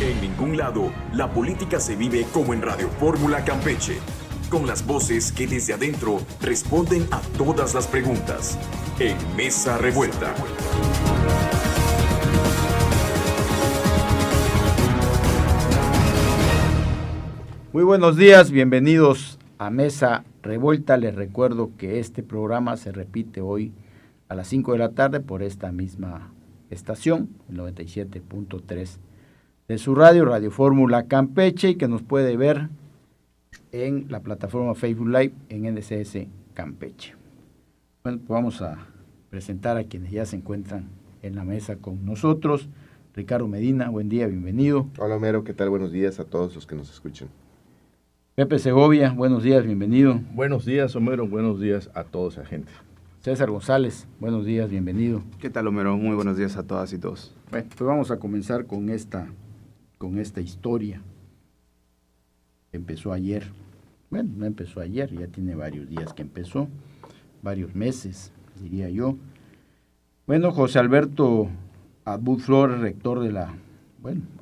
En ningún lado, la política se vive como en Radio Fórmula Campeche, con las voces que desde adentro responden a todas las preguntas. En Mesa Revuelta. Muy buenos días, bienvenidos a Mesa Revuelta. Les recuerdo que este programa se repite hoy a las 5 de la tarde por esta misma estación, el 97.3 de su Radio Fórmula Campeche, y que nos puede ver en la plataforma Facebook Live en NCS Campeche. Bueno, pues vamos a presentar a quienes ya se encuentran en la mesa con nosotros. Ricardo Medina, buen día, bienvenido. Hola Homero, ¿qué tal? Buenos días a todos los que nos escuchan. Pepe Segovia, buenos días, bienvenido. Buenos días, Homero, buenos días a toda esa gente. César González, buenos días, bienvenido. ¿Qué tal, Homero? Muy buenos días a todas y todos. Bueno, pues vamos a comenzar con esta historia. Empezó ayer. Bueno, no empezó ayer, ya tiene varios días que empezó, varios meses, diría yo. Bueno, José Alberto Abud Flores, rector de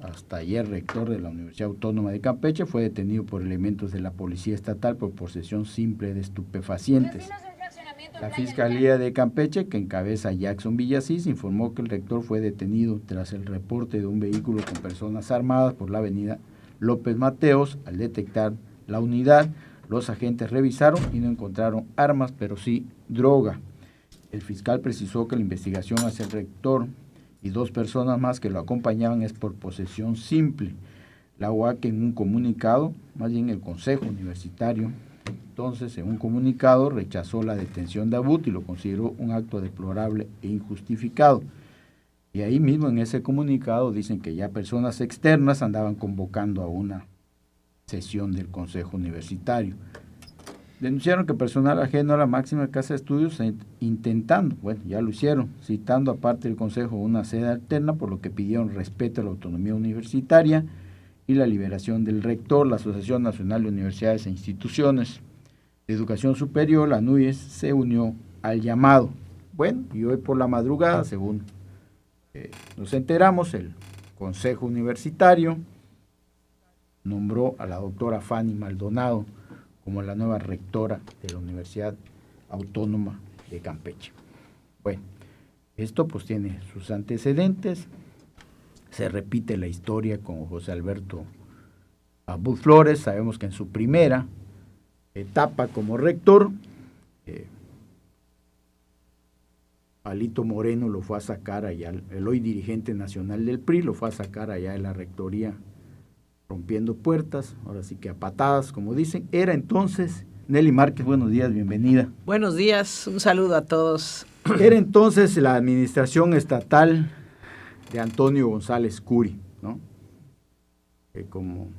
hasta ayer rector de la Universidad Autónoma de Campeche, fue detenido por elementos de la Policía Estatal por posesión simple de estupefacientes. La Fiscalía de Campeche, que encabeza Jackson Villasís, informó que el rector fue detenido tras el reporte de un vehículo con personas armadas por la avenida López Mateos. Al detectar la unidad, los agentes revisaron y no encontraron armas, pero sí droga. El fiscal precisó que la investigación hacia el rector y dos personas más que lo acompañaban es por posesión simple. La UAC en un comunicado, más bien el Consejo Universitario, entonces en un comunicado rechazó la detención de Abud y lo consideró un acto deplorable e injustificado. Y ahí mismo en ese comunicado dicen que ya personas externas andaban convocando a una sesión del Consejo Universitario. Denunciaron que personal ajeno a la máxima casa de estudios intentando, bueno, ya lo hicieron, citando aparte del Consejo una sede alterna, por lo que pidieron respeto a la autonomía universitaria y la liberación del rector. La Asociación Nacional de Universidades e Instituciones de Educación Superior, la ANUYES, se unió al llamado. Bueno, y hoy por la madrugada, según nos enteramos, el Consejo Universitario nombró a la doctora Fanny Maldonado como la nueva rectora de la Universidad Autónoma de Campeche. Bueno, esto pues tiene sus antecedentes, se repite la historia con José Alberto Abud Flores. Sabemos que en su primera etapa como rector, Alito Moreno lo fue a sacar allá, el hoy dirigente nacional del PRI, lo fue a sacar allá de la rectoría, rompiendo puertas, ahora sí que a patadas, como dicen. Era entonces, Nelly Márquez, buenos días, bienvenida. Buenos días, un saludo a todos. Era entonces la administración estatal de Antonio González Curi, ¿no? Como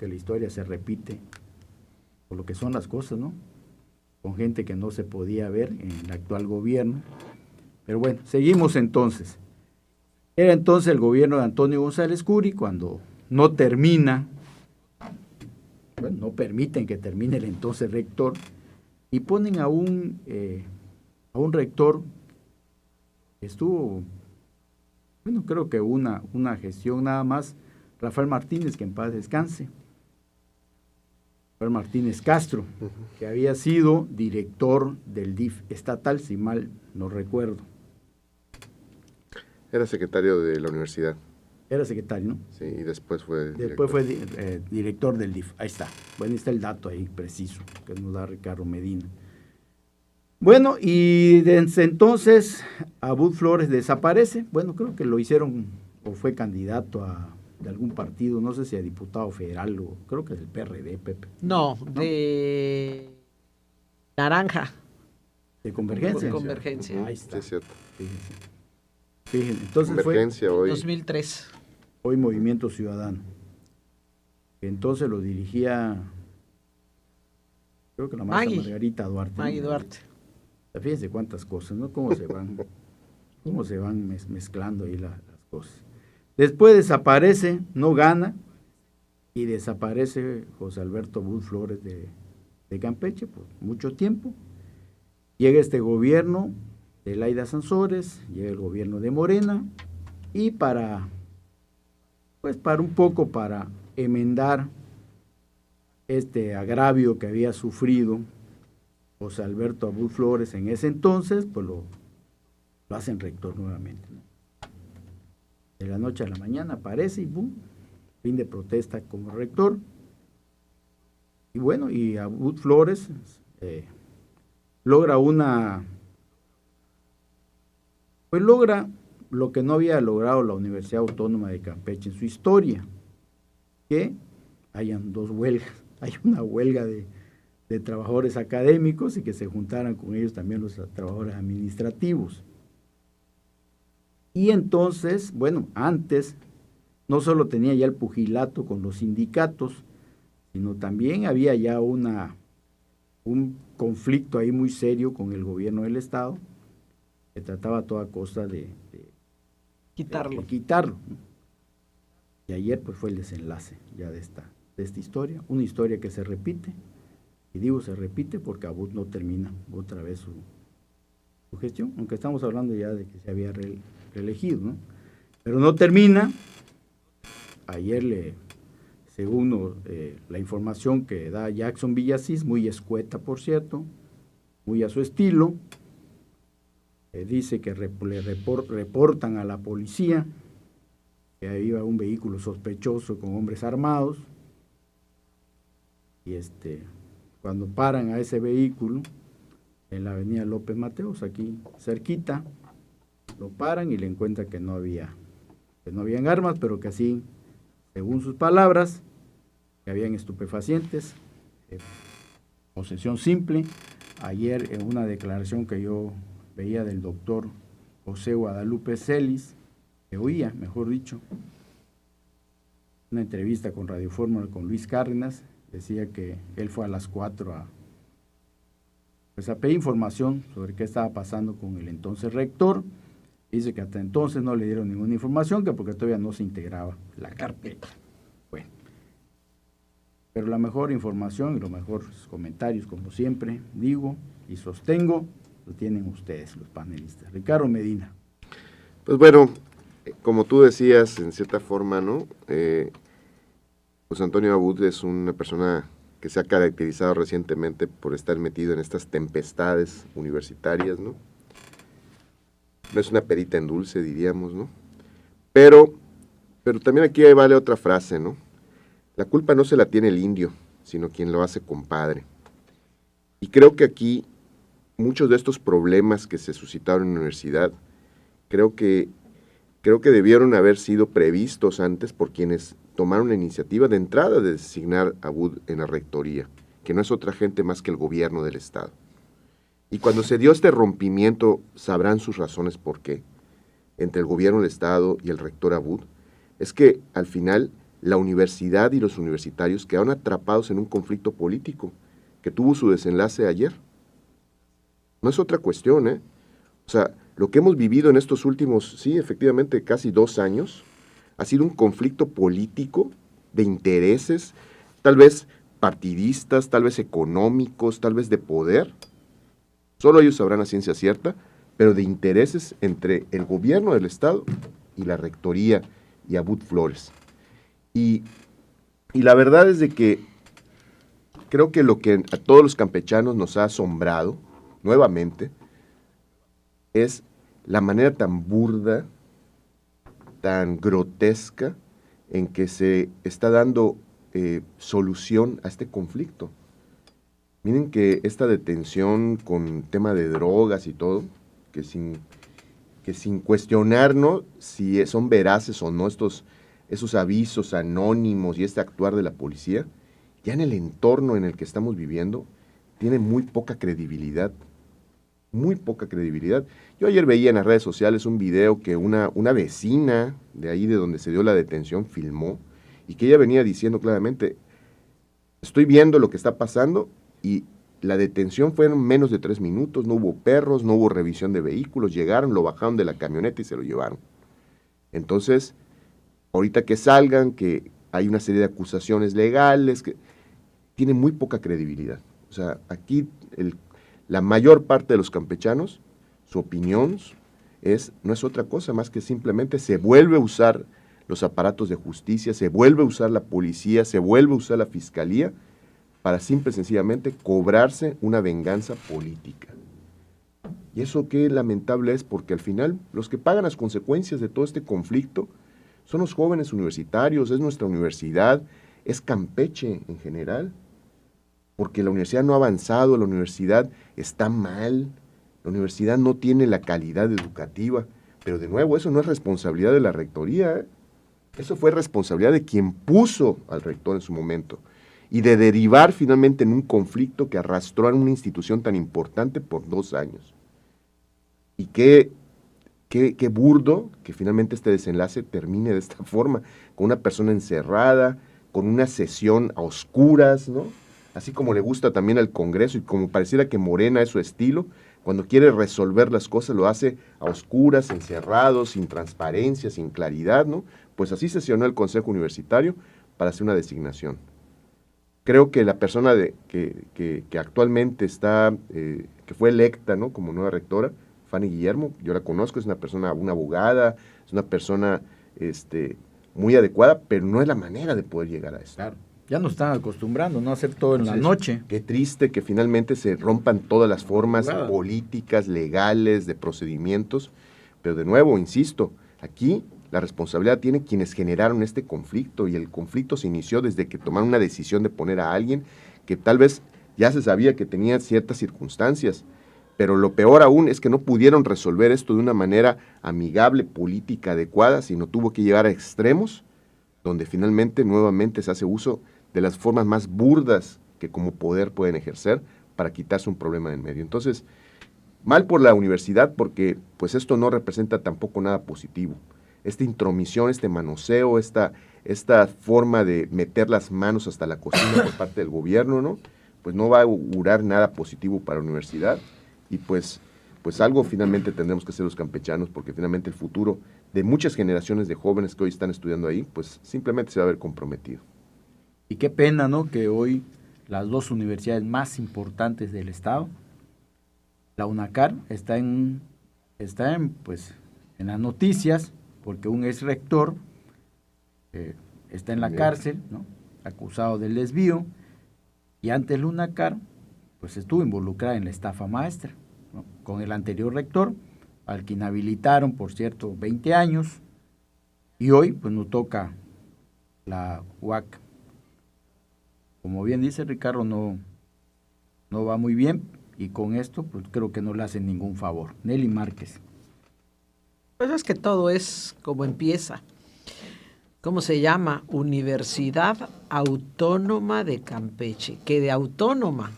que la historia se repite por lo que son las cosas, ¿no? Con gente que no se podía ver en el actual gobierno. Pero bueno, seguimos entonces. Era entonces el gobierno de Antonio González Curi cuando no termina, bueno, no permiten que termine el entonces rector y ponen a un rector que estuvo, bueno, creo que una gestión nada más, Rafael Martínez, que en paz descanse, Rafael Martínez Castro, que había sido director del DIF estatal, si mal no recuerdo. Era secretario de la universidad. Era secretario, ¿no? Sí, y después fue director. Después fue director del DIF. Ahí está. Bueno, está el dato ahí preciso que nos da Ricardo Medina. Bueno, y desde entonces Abud Flores desaparece. Bueno, creo que lo hicieron o fue candidato de algún partido, no sé si a diputado federal o creo que es el PRD, Pepe. No, de Naranja. De Convergencia. De Convergencia. Ahí está. Sí, es cierto. Fíjense. Entonces Convergencia fue hoy. 2003. Hoy Movimiento Ciudadano. Entonces lo dirigía, creo que la maestra Margarita Duarte. Maggie Duarte. Fíjense cuántas cosas, ¿no? Cómo se van mezclando ahí las cosas. Después desaparece, no gana, y desaparece José Alberto Abud Flores de Campeche por mucho tiempo. Llega este gobierno de Laida Sansores, llega el gobierno de Morena, y para pues para enmendar este agravio que había sufrido José Alberto Abud Flores en ese entonces, pues lo hacen rector nuevamente, ¿no? De la noche a la mañana aparece y ¡boom!, fin de protesta como rector. Y bueno, y Abud Flores logra lo que no había logrado la Universidad Autónoma de Campeche en su historia, que hayan dos huelgas. Hay una huelga de trabajadores académicos y que se juntaran con ellos también los trabajadores administrativos. Y entonces, bueno, antes no solo tenía ya el pugilato con los sindicatos, sino también había ya un conflicto ahí muy serio con el gobierno del Estado, que trataba a toda costa de quitarlo, ¿no? Y ayer pues fue el desenlace ya de esta historia, una historia que se repite, y digo se repite porque Abud no termina otra vez su gestión, aunque estamos hablando ya de que se había reelegido, ¿no? Pero no termina. Ayer según la información que da Jackson Villasís, muy escueta por cierto, muy a su estilo, dice que reportan a la policía que ahí iba un vehículo sospechoso con hombres armados, y cuando paran a ese vehículo en la avenida López Mateos, aquí cerquita, lo paran y le encuentran que no habían armas, pero que así, según sus palabras, que habían estupefacientes, posesión simple. Ayer en una declaración que yo veía del doctor José Guadalupe Celis, que oía, mejor dicho, una entrevista con Radio Fórmula con Luis Cárdenas, decía que él fue a las 4 a pedir información sobre qué estaba pasando con el entonces rector. Dice que hasta entonces no le dieron ninguna información, que porque todavía no se integraba la carpeta. Bueno, pero la mejor información y los mejores comentarios, como siempre digo y sostengo, lo tienen ustedes, los panelistas. Ricardo Medina. Pues bueno, como tú decías, en cierta forma, ¿no? José Antonio Abud es una persona que se ha caracterizado recientemente por estar metido en estas tempestades universitarias, ¿no? No es una perita en dulce, diríamos, ¿no? Pero también aquí vale otra frase, ¿no? La culpa no se la tiene el indio, sino quien lo hace compadre. Y creo que aquí muchos de estos problemas que se suscitaron en la universidad, creo que debieron haber sido previstos antes por quienes tomaron la iniciativa de entrada de designar a Abud en la rectoría, que no es otra gente más que el gobierno del Estado. Y cuando se dio este rompimiento, sabrán sus razones por qué, entre el gobierno del Estado y el rector Abud, es que al final la universidad y los universitarios quedaron atrapados en un conflicto político que tuvo su desenlace ayer. No es otra cuestión, ¿eh? O sea, lo que hemos vivido en estos últimos, sí, efectivamente, casi 2 años, ha sido un conflicto político de intereses, tal vez partidistas, tal vez económicos, tal vez de poder. Solo ellos sabrán a ciencia cierta, pero de intereses entre el gobierno del Estado y la rectoría y Abud Flores. Y la verdad es de que creo que lo que a todos los campechanos nos ha asombrado, nuevamente, es la manera tan burda, tan grotesca, en que se está dando solución a este conflicto. Miren que esta detención con tema de drogas y todo, que sin cuestionarnos si son veraces o no esos avisos anónimos y este actuar de la policía, ya en el entorno en el que estamos viviendo, tiene muy poca credibilidad. Muy poca credibilidad. Yo ayer veía en las redes sociales un video que una vecina de ahí de donde se dio la detención filmó, y que ella venía diciendo claramente, estoy viendo lo que está pasando, y la detención fue en menos de 3 minutos, no hubo perros, no hubo revisión de vehículos, llegaron, lo bajaron de la camioneta y se lo llevaron. Entonces, ahorita que salgan, que hay una serie de acusaciones legales, que tiene muy poca credibilidad. O sea, aquí la mayor parte de los campechanos, su opinión no es otra cosa más que simplemente se vuelve a usar los aparatos de justicia, se vuelve a usar la policía, se vuelve a usar la fiscalía para simple y sencillamente cobrarse una venganza política. Y eso qué lamentable es, porque al final los que pagan las consecuencias de todo este conflicto son los jóvenes universitarios, es nuestra universidad, es Campeche en general, porque la universidad no ha avanzado, la universidad está mal, la universidad no tiene la calidad educativa, pero de nuevo, eso no es responsabilidad de la rectoría, eso fue responsabilidad de quien puso al rector en su momento, y de derivar finalmente en un conflicto que arrastró a una institución tan importante por 2 años. Y qué burdo que finalmente este desenlace termine de esta forma, con una persona encerrada, con una sesión a oscuras, ¿no? Así como le gusta también al Congreso y como pareciera que Morena es su estilo, cuando quiere resolver las cosas lo hace a oscuras, encerrado, sin transparencia, sin claridad, ¿no? Pues así sesionó el Consejo Universitario para hacer una designación. Creo que la persona que actualmente está, que fue electa, ¿no?, como nueva rectora, Fanny Guillermo, yo la conozco, es una persona, una abogada, es una persona muy adecuada, pero no es la manera de poder llegar a eso. Claro. Ya nos están acostumbrando, ¿no?, a hacer todo en la noche. Qué triste que finalmente se rompan todas las formas políticas, legales, de procedimientos, pero de nuevo, insisto, aquí la responsabilidad tiene quienes generaron este conflicto, y el conflicto se inició desde que tomaron una decisión de poner a alguien que tal vez ya se sabía que tenía ciertas circunstancias, pero lo peor aún es que no pudieron resolver esto de una manera amigable, política, adecuada, sino tuvo que llegar a extremos, donde finalmente nuevamente se hace uso de las formas más burdas que como poder pueden ejercer para quitarse un problema de en medio. Entonces, mal por la universidad, porque pues esto no representa tampoco nada positivo. Esta intromisión, este manoseo, esta forma de meter las manos hasta la cocina por parte del gobierno, ¿no?, pues no va a augurar nada positivo para la universidad, y pues algo finalmente tendremos que hacer los campechanos, porque finalmente el futuro de muchas generaciones de jóvenes que hoy están estudiando ahí, pues simplemente se va a ver comprometido. Y qué pena, ¿no?, que hoy las 2 universidades más importantes del estado, la UNACAR, está en las noticias, porque un ex rector está en la cárcel, ¿no?, acusado del desvío, y antes la UNACAR pues estuvo involucrada en la estafa maestra, ¿no?, con el anterior rector, al que inhabilitaron, por cierto, 20 años, y hoy pues nos toca la UAC. Como bien dice Ricardo, no va muy bien, y con esto pues creo que no le hacen ningún favor. Nelly Márquez. Pues es que todo es como empieza. ¿Cómo se llama? Universidad Autónoma de Campeche. Que de autónoma,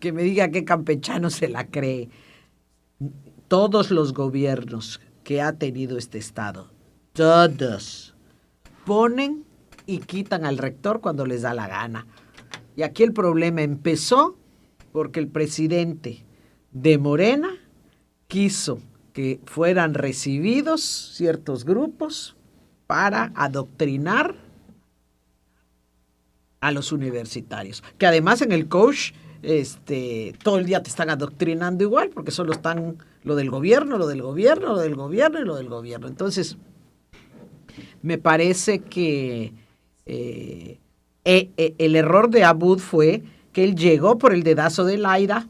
que me diga qué campechano se la cree. Todos los gobiernos que ha tenido este estado, todos, ponen y quitan al rector cuando les da la gana. Y aquí el problema empezó porque el presidente de Morena quiso que fueran recibidos ciertos grupos para adoctrinar a los universitarios, que además en el coach todo el día te están adoctrinando igual, porque solo están lo del gobierno, lo del gobierno, lo del gobierno y lo del gobierno. Entonces, me parece que el error de Abud fue que él llegó por el dedazo de Laida,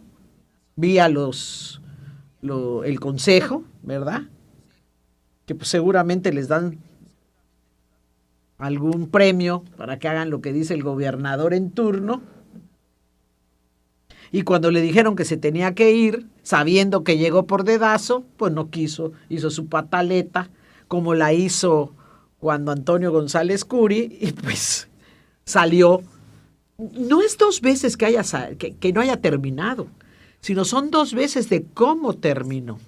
vía el consejo, ¿verdad?, que pues seguramente les dan algún premio para que hagan lo que dice el gobernador en turno. Y cuando le dijeron que se tenía que ir, sabiendo que llegó por dedazo, pues no quiso, hizo su pataleta, como la hizo cuando Antonio González Curi, y pues salió. No es 2 veces que no haya terminado, sino son 2 veces de cómo terminó.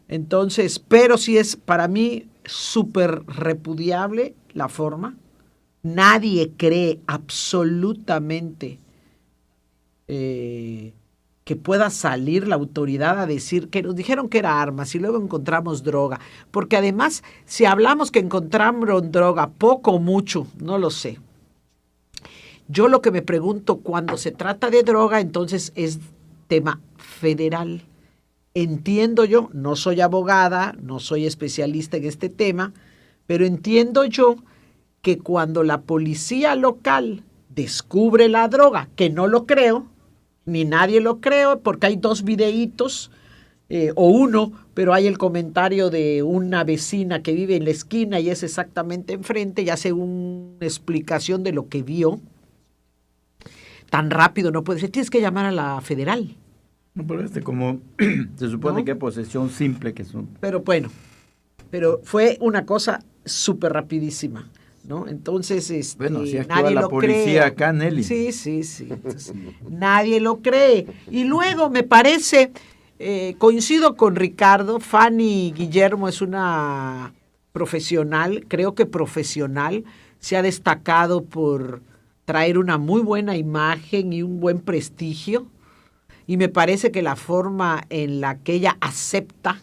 Entonces, pero sí es para mí súper repudiable la forma. Nadie cree absolutamente que pueda salir la autoridad a decir que nos dijeron que era armas y luego encontramos droga. Porque además, si hablamos que encontraron droga, poco o mucho, no lo sé. Yo lo que me pregunto, cuando se trata de droga, entonces es tema federal. entiendo yo, no soy abogada, no soy especialista en este tema, pero entiendo yo que cuando la policía local descubre la droga, que no lo creo, ni nadie lo cree, porque hay 2 videitos, o uno, pero hay el comentario de una vecina que vive en la esquina y es exactamente enfrente y hace una explicación de lo que vio. Tan rápido no puede ser, tienes que llamar a la federal. No, pero como se supone ¿No? que es posesión simple, que son... Pero bueno, pero fue una cosa súper rapidísima, ¿no? Entonces, Bueno, así actúa nadie la lo policía cree. acá, Nelly. Sí. Entonces, nadie lo cree. Y luego me parece, coincido con Ricardo, Fanny Guillermo es una profesional, creo que profesional, se ha destacado por traer una muy buena imagen y un buen prestigio. Y me parece que la forma en la que ella acepta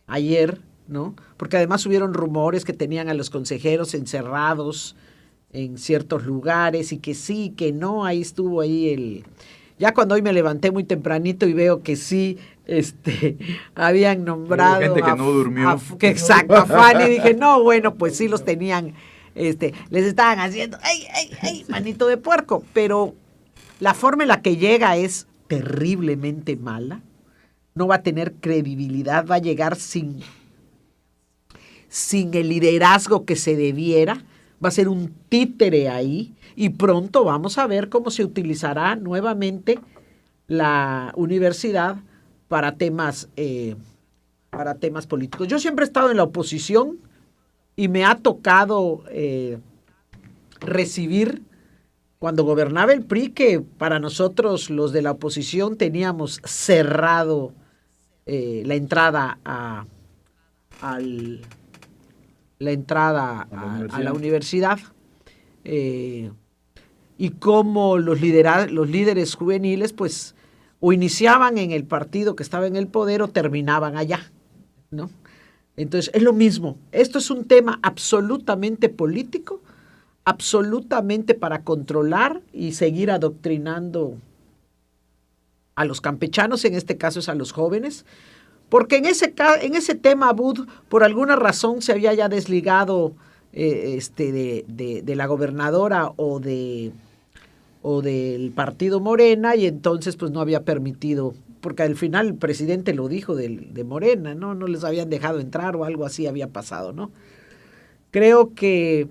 ayer, ¿no? Porque además hubieron rumores que tenían a los consejeros encerrados en ciertos lugares y que sí, que no, ahí estuvo el... Ya cuando hoy me levanté muy tempranito y veo que sí, habían nombrado... Hubo gente que no durmió. Exacto, a Fanny, dije, no, bueno, pues sí los tenían, les estaban haciendo, ¡ay, manito de puerco! Pero la forma en la que llega es terriblemente mala, no va a tener credibilidad, va a llegar sin el liderazgo que se debiera, va a ser un títere ahí y pronto vamos a ver cómo se utilizará nuevamente la universidad para temas políticos. Yo siempre he estado en la oposición y me ha tocado recibir cuando gobernaba el PRI, que para nosotros los de la oposición teníamos cerrado la entrada a la universidad, y cómo los líderes juveniles pues o iniciaban en el partido que estaba en el poder o terminaban allá, ¿no? Entonces es lo mismo, esto es un tema absolutamente político, absolutamente para controlar y seguir adoctrinando a los campechanos, en este caso es a los jóvenes, porque en ese tema Abud, por alguna razón se había ya desligado de la gobernadora o del partido Morena, y entonces pues no había permitido, porque al final el presidente lo dijo de Morena, ¿no? No les habían dejado entrar o algo así había pasado, ¿no? Creo que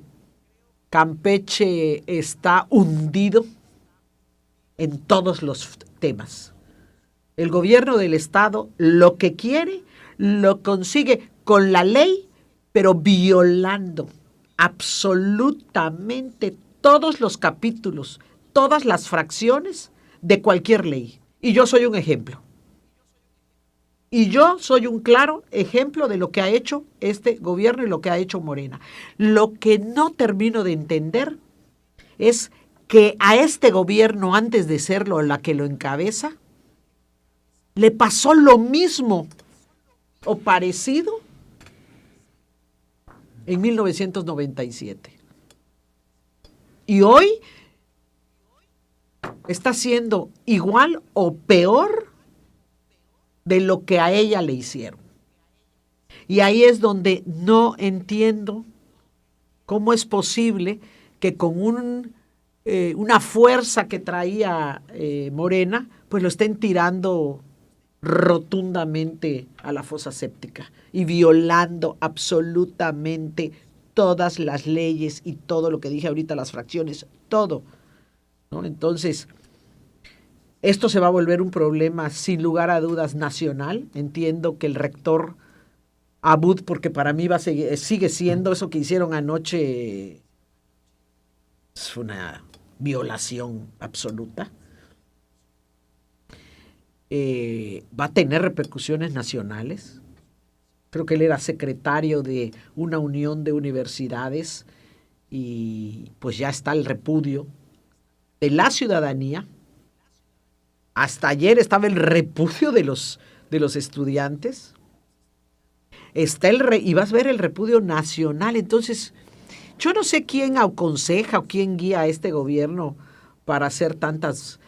Campeche está hundido en todos los temas. El gobierno del Estado lo que quiere lo consigue con la ley, pero violando absolutamente todos los capítulos, todas las fracciones de cualquier ley. Y yo soy un ejemplo. Y yo soy un claro ejemplo de lo que ha hecho este gobierno y lo que ha hecho Morena. Lo que no termino de entender es que a este gobierno, antes de serlo la que lo encabeza, le pasó lo mismo o parecido en 1997. Y hoy está siendo igual o peor de lo que a ella le hicieron. Y ahí es donde no entiendo cómo es posible que con una fuerza que traía Morena, pues lo estén tirando rotundamente a la fosa séptica y violando absolutamente todas las leyes y todo lo que dije ahorita, las fracciones, todo, ¿no? Entonces, esto se va a volver un problema sin lugar a dudas nacional. Entiendo que el rector Abud, porque para mí sigue siendo eso que hicieron anoche, es una violación absoluta. Va a tener repercusiones nacionales. Creo que él era secretario de una unión de universidades y pues ya está el repudio de la ciudadanía. Hasta ayer estaba el repudio de los estudiantes. Está y vas a ver el repudio nacional. Entonces, yo no sé quién aconseja o quién guía a este gobierno para hacer tantas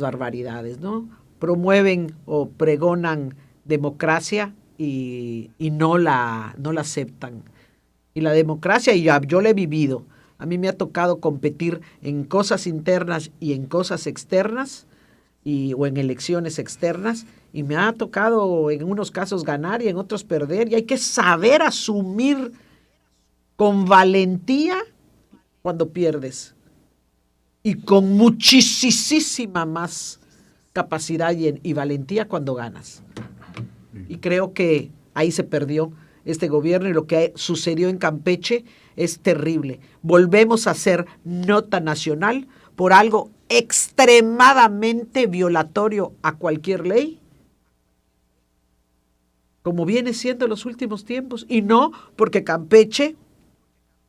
barbaridades, ¿no? Promueven o pregonan democracia y no la aceptan. Y la democracia, y yo la he vivido, a mí me ha tocado competir en cosas internas y en cosas externas, o en elecciones externas, y me ha tocado en unos casos ganar y en otros perder, y hay que saber asumir con valentía cuando pierdes, y con muchísima más capacidad y valentía cuando ganas. Y creo que ahí se perdió este gobierno, y lo que sucedió en Campeche es terrible. Volvemos a ser nota nacional por algo extremadamente violatorio a cualquier ley, como viene siendo en los últimos tiempos, y no porque Campeche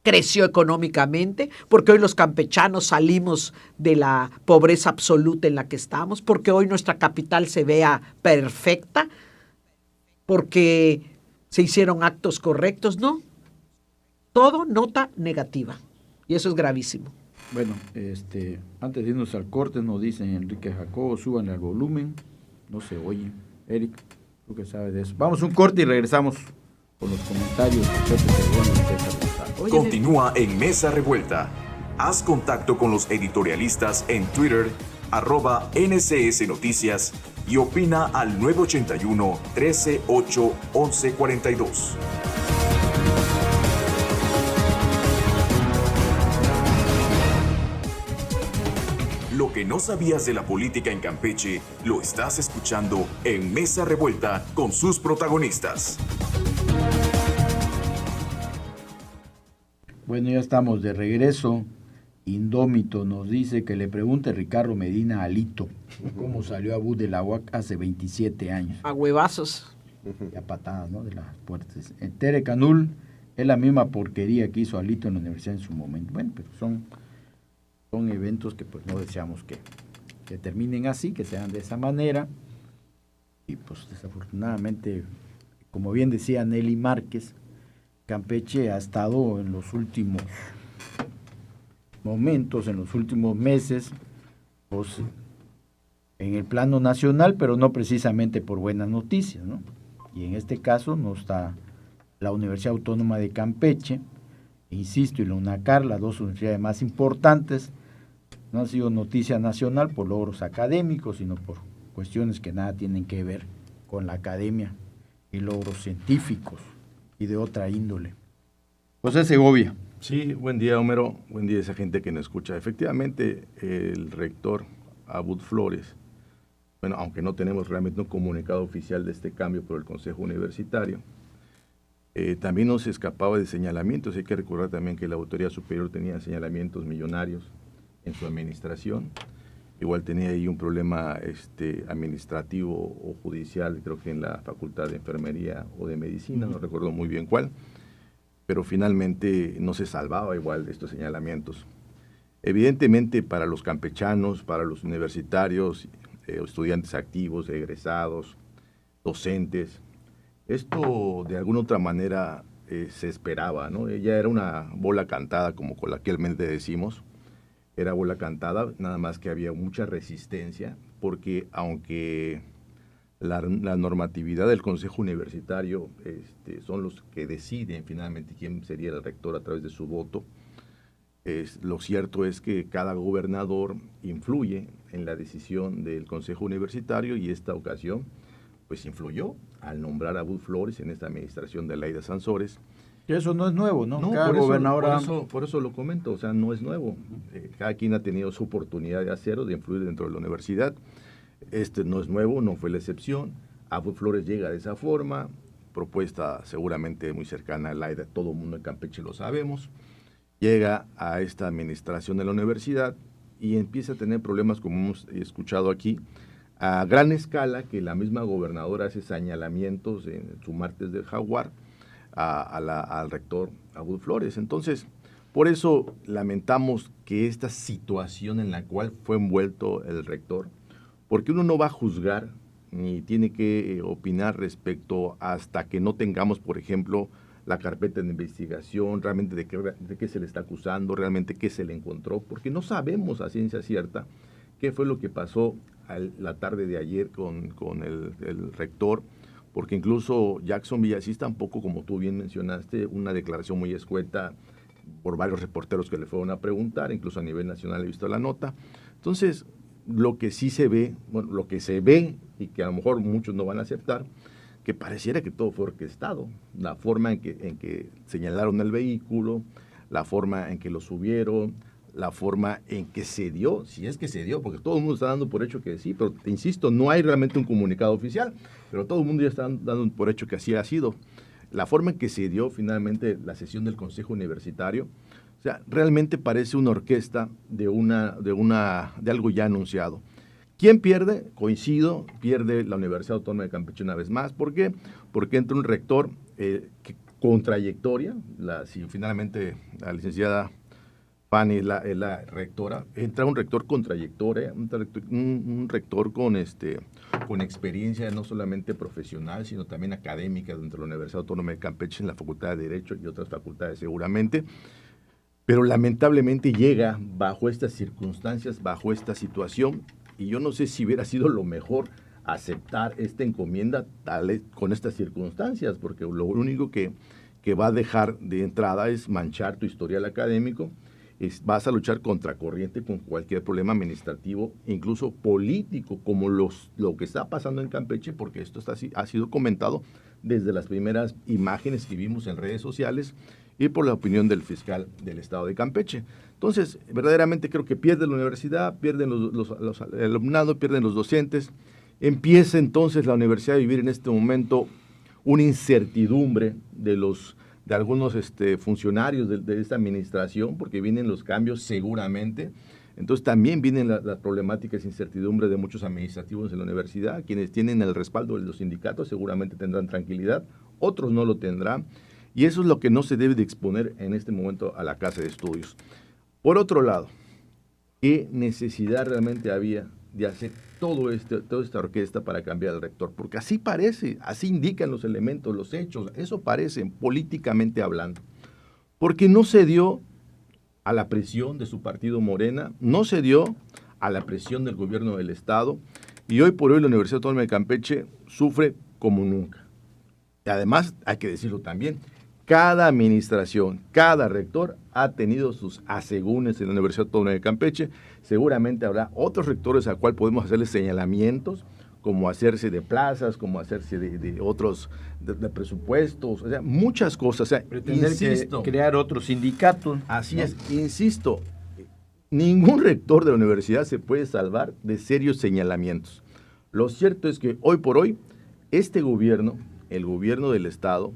creció económicamente, porque hoy los campechanos salimos de la pobreza absoluta en la que estamos, porque hoy nuestra capital se vea perfecta, porque se hicieron actos correctos, no. Todo nota negativa, y eso es gravísimo. Bueno, antes de irnos al corte, nos dicen Enrique Jacobo, súbanle al volumen, no se oye. Eric, tú que sabes de eso. Vamos a un corte y regresamos con los comentarios de Pepe Cervón y César González. Continúa en Mesa Revuelta. Haz contacto con los editorialistas en Twitter, @NCS Noticias, y opina al 981-13-8-1142. Lo que no sabías de la política en Campeche, lo estás escuchando en Mesa Revuelta con sus protagonistas. Bueno, ya estamos de regreso. Indómito nos dice que le pregunte Ricardo Medina a Lito cómo salió Abud de la UAC hace 27 años. A huevazos. Y a patadas, ¿no? De las puertas. Tere Canul es la misma porquería que hizo Alito en la universidad en su momento. Bueno, pero son eventos que pues no deseamos que terminen así, que sean de esa manera. Y pues desafortunadamente, como bien decía Nelly Márquez, Campeche ha estado en los últimos momentos, en los últimos meses, pues en el plano nacional, pero no precisamente por buenas noticias, ¿no? Y en este caso no está la Universidad Autónoma de Campeche, insisto, y la UNACAR, las dos universidades más importantes. No ha sido noticia nacional por logros académicos, sino por cuestiones que nada tienen que ver con la academia y logros científicos y de otra índole. José Segovia. Sí, buen día, Homero. Buen día a esa gente que nos escucha. Efectivamente, el rector Abud Flores, bueno, aunque no tenemos realmente un comunicado oficial de este cambio por el Consejo Universitario, también nos escapaba de señalamientos. Hay que recordar también que la Autoridad Superior tenía señalamientos millonarios en su administración. Igual tenía ahí un problema administrativo o judicial, creo que en la Facultad de Enfermería o de Medicina, no recuerdo muy bien cuál, pero finalmente no se salvaba igual de estos señalamientos. Evidentemente para los campechanos, para los universitarios, estudiantes activos, egresados, docentes, esto de alguna otra manera se esperaba, ¿no? Ella era una bola cantada, como coloquialmente decimos, era bola cantada, nada más que había mucha resistencia, porque aunque la normatividad del Consejo Universitario son los que deciden finalmente quién sería el rector a través de su voto, lo cierto es que cada gobernador influye en la decisión del Consejo Universitario, y esta ocasión pues influyó al nombrar a Abud Flores en esta administración de Laida Sansores. Y eso no es nuevo, ¿no? No, cada gobernador por eso lo comento, o sea, no es nuevo. Cada quien ha tenido su oportunidad de hacerlo, de influir dentro de la universidad. No es nuevo, no fue la excepción. Abud Flores llega de esa forma, propuesta seguramente muy cercana a Laida, todo el mundo en Campeche lo sabemos. Llega a esta administración de la universidad y empieza a tener problemas, como hemos escuchado aquí, a gran escala, que la misma gobernadora hace señalamientos en su martes del Jaguar al rector Abud Flores. Entonces, por eso lamentamos que esta situación en la cual fue envuelto el rector, porque uno no va a juzgar ni tiene que opinar respecto hasta que no tengamos, por ejemplo, la carpeta de investigación, realmente de qué se le está acusando, realmente qué se le encontró, porque no sabemos a ciencia cierta qué fue lo que pasó la tarde de ayer con el rector, porque incluso Jackson Villasís tampoco, como tú bien mencionaste, una declaración muy escueta por varios reporteros que le fueron a preguntar, incluso a nivel nacional he visto la nota. Entonces, lo que sí se ve, bueno, lo que se ve y que a lo mejor muchos no van a aceptar, que pareciera que todo fue orquestado, la forma en que señalaron el vehículo, la forma en que lo subieron, la forma en que se dio, si es que se dio, porque todo el mundo está dando por hecho que sí, pero te insisto, no hay realmente un comunicado oficial, pero todo el mundo ya está dando por hecho que así ha sido. La forma en que se dio finalmente la sesión del Consejo Universitario, o sea, realmente parece una orquesta de algo ya anunciado. ¿Quién pierde? Coincido, pierde la Universidad Autónoma de Campeche una vez más. ¿Por qué? Porque entra un rector con trayectoria, si finalmente la licenciada Fanny es la rectora, entra un rector con trayectoria, un rector con experiencia no solamente profesional, sino también académica dentro de la Universidad Autónoma de Campeche, en la Facultad de Derecho y otras facultades seguramente, pero lamentablemente llega bajo estas circunstancias, bajo esta situación, y yo no sé si hubiera sido lo mejor aceptar esta encomienda con estas circunstancias, porque lo único que va a dejar de entrada es manchar tu historial académico, vas a luchar contracorriente con cualquier problema administrativo, incluso político, como lo que está pasando en Campeche, porque esto ha sido comentado desde las primeras imágenes que vimos en redes sociales y por la opinión del fiscal del estado de Campeche. Entonces, verdaderamente creo que pierde la universidad, pierden el alumnado, pierden los docentes, empieza entonces la universidad a vivir en este momento una incertidumbre de algunos funcionarios de esta administración, porque vienen los cambios seguramente. Entonces también vienen las problemáticas e incertidumbres de muchos administrativos en la universidad. Quienes tienen el respaldo de los sindicatos seguramente tendrán tranquilidad, otros no lo tendrán. Y eso es lo que no se debe de exponer en este momento a la Casa de Estudios. Por otro lado, ¿qué necesidad realmente había de hacer toda esta orquesta para cambiar al rector? Porque así parece, así indican los elementos, los hechos, eso parece políticamente hablando. Porque no se dio a la presión de su partido Morena, no se dio a la presión del gobierno del estado, y hoy por hoy la Universidad Autónoma de Campeche sufre como nunca. Y además, hay que decirlo también, cada administración, cada rector ha tenido sus asegúnes en la Universidad Autónoma de Campeche. Seguramente habrá otros rectores al cual podemos hacerles señalamientos, como hacerse de plazas, como hacerse de otros de presupuestos, o sea, muchas cosas. O sea, pretender insisto, crear otro sindicato. Así ¿no? es, insisto, ningún rector de la universidad se puede salvar de serios señalamientos. Lo cierto es que hoy por hoy, este gobierno, el gobierno del estado,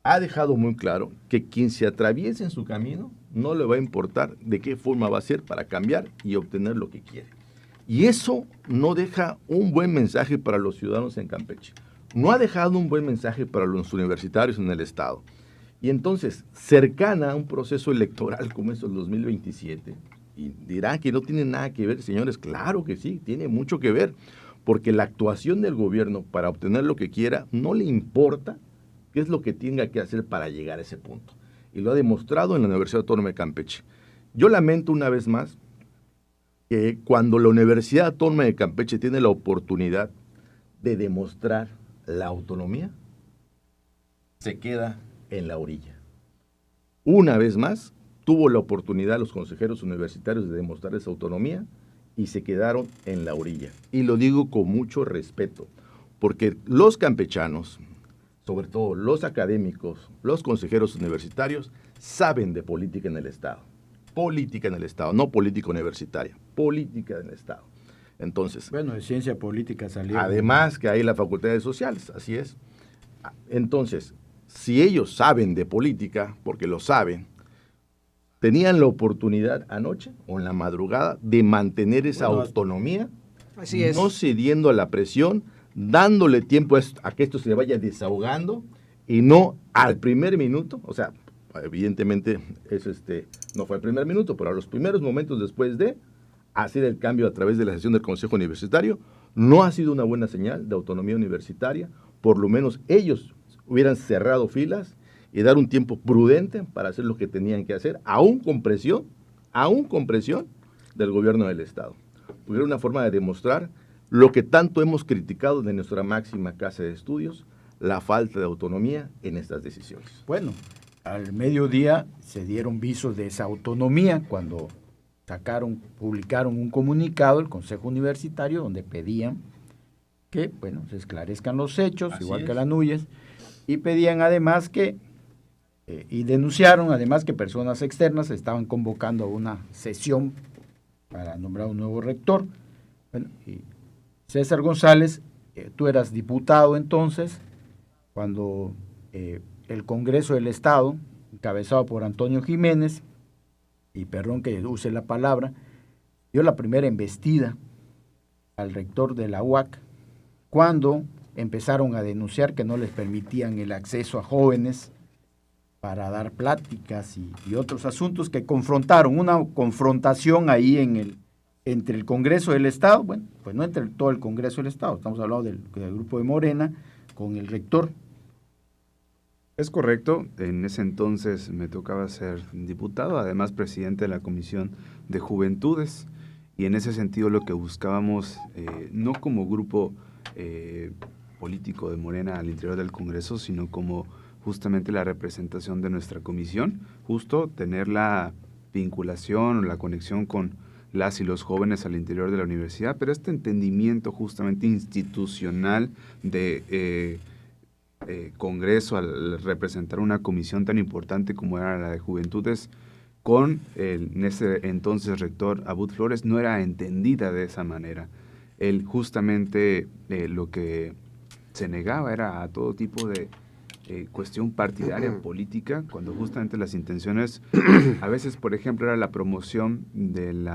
ha dejado muy claro que quien se atraviese en su camino no le va a importar de qué forma va a ser para cambiar y obtener lo que quiere. Y eso no deja un buen mensaje para los ciudadanos en Campeche. No ha dejado un buen mensaje para los universitarios en el estado. Y entonces, cercana a un proceso electoral como es el 2027, y dirán que no tiene nada que ver, señores, claro que sí, tiene mucho que ver, porque la actuación del gobierno para obtener lo que quiera no le importa qué es lo que tenga que hacer para llegar a ese punto. Y lo ha demostrado en la Universidad Autónoma de Campeche. Yo lamento una vez más que cuando la Universidad Autónoma de Campeche tiene la oportunidad de demostrar la autonomía, se queda en la orilla. Una vez más, tuvo la oportunidad los consejeros universitarios de demostrar esa autonomía y se quedaron en la orilla. Y lo digo con mucho respeto, porque los campechanos, sobre todo los académicos, los consejeros universitarios, saben de política en el Estado. Política en el Estado, no política universitaria, política en el Estado. Entonces, bueno, de ciencia política salió. Además que hay la Facultad de Sociales, así es. Entonces, si ellos saben de política, porque lo saben, tenían la oportunidad anoche o en la madrugada de mantener esa autonomía, así es, no cediendo a la presión, dándole tiempo a que esto se vaya desahogando y no al primer minuto, o sea, evidentemente eso no fue el primer minuto, pero a los primeros momentos después de hacer el cambio a través de la sesión del Consejo Universitario, no ha sido una buena señal de autonomía universitaria. Por lo menos ellos hubieran cerrado filas y dar un tiempo prudente para hacer lo que tenían que hacer, aún con presión del gobierno del Estado. Porque era una forma de demostrar lo que tanto hemos criticado de nuestra máxima casa de estudios, la falta de autonomía en estas decisiones. Bueno, al mediodía se dieron visos de esa autonomía cuando publicaron un comunicado, el Consejo Universitario, donde pedían que, bueno, se esclarezcan los hechos, Así igual es. que la Núñez, y pedían además y denunciaron además que personas externas estaban convocando a una sesión para nombrar un nuevo rector. Bueno, y César González, tú eras diputado entonces, cuando el Congreso del Estado, encabezado por Antonio Jiménez, y perdón que use la palabra, dio la primera embestida al rector de la UAC, cuando empezaron a denunciar que no les permitían el acceso a jóvenes para dar pláticas y otros asuntos que confrontaron, una confrontación ahí entre el Congreso del Estado, bueno, pues no entre todo el Congreso del Estado, estamos hablando del grupo de Morena, con el rector. Es correcto, en ese entonces me tocaba ser diputado, además presidente de la Comisión de Juventudes, y en ese sentido lo que buscábamos, no como grupo político de Morena al interior del Congreso, sino como justamente la representación de nuestra comisión, justo tener la vinculación o la conexión con las y los jóvenes al interior de la universidad, pero este entendimiento justamente institucional de Congreso al representar una comisión tan importante como era la de Juventudes, con en ese entonces rector Abud Flores, no era entendida de esa manera. Él justamente lo que se negaba era a todo tipo de cuestión partidaria, política, cuando justamente las intenciones, a veces, por ejemplo, era la promoción del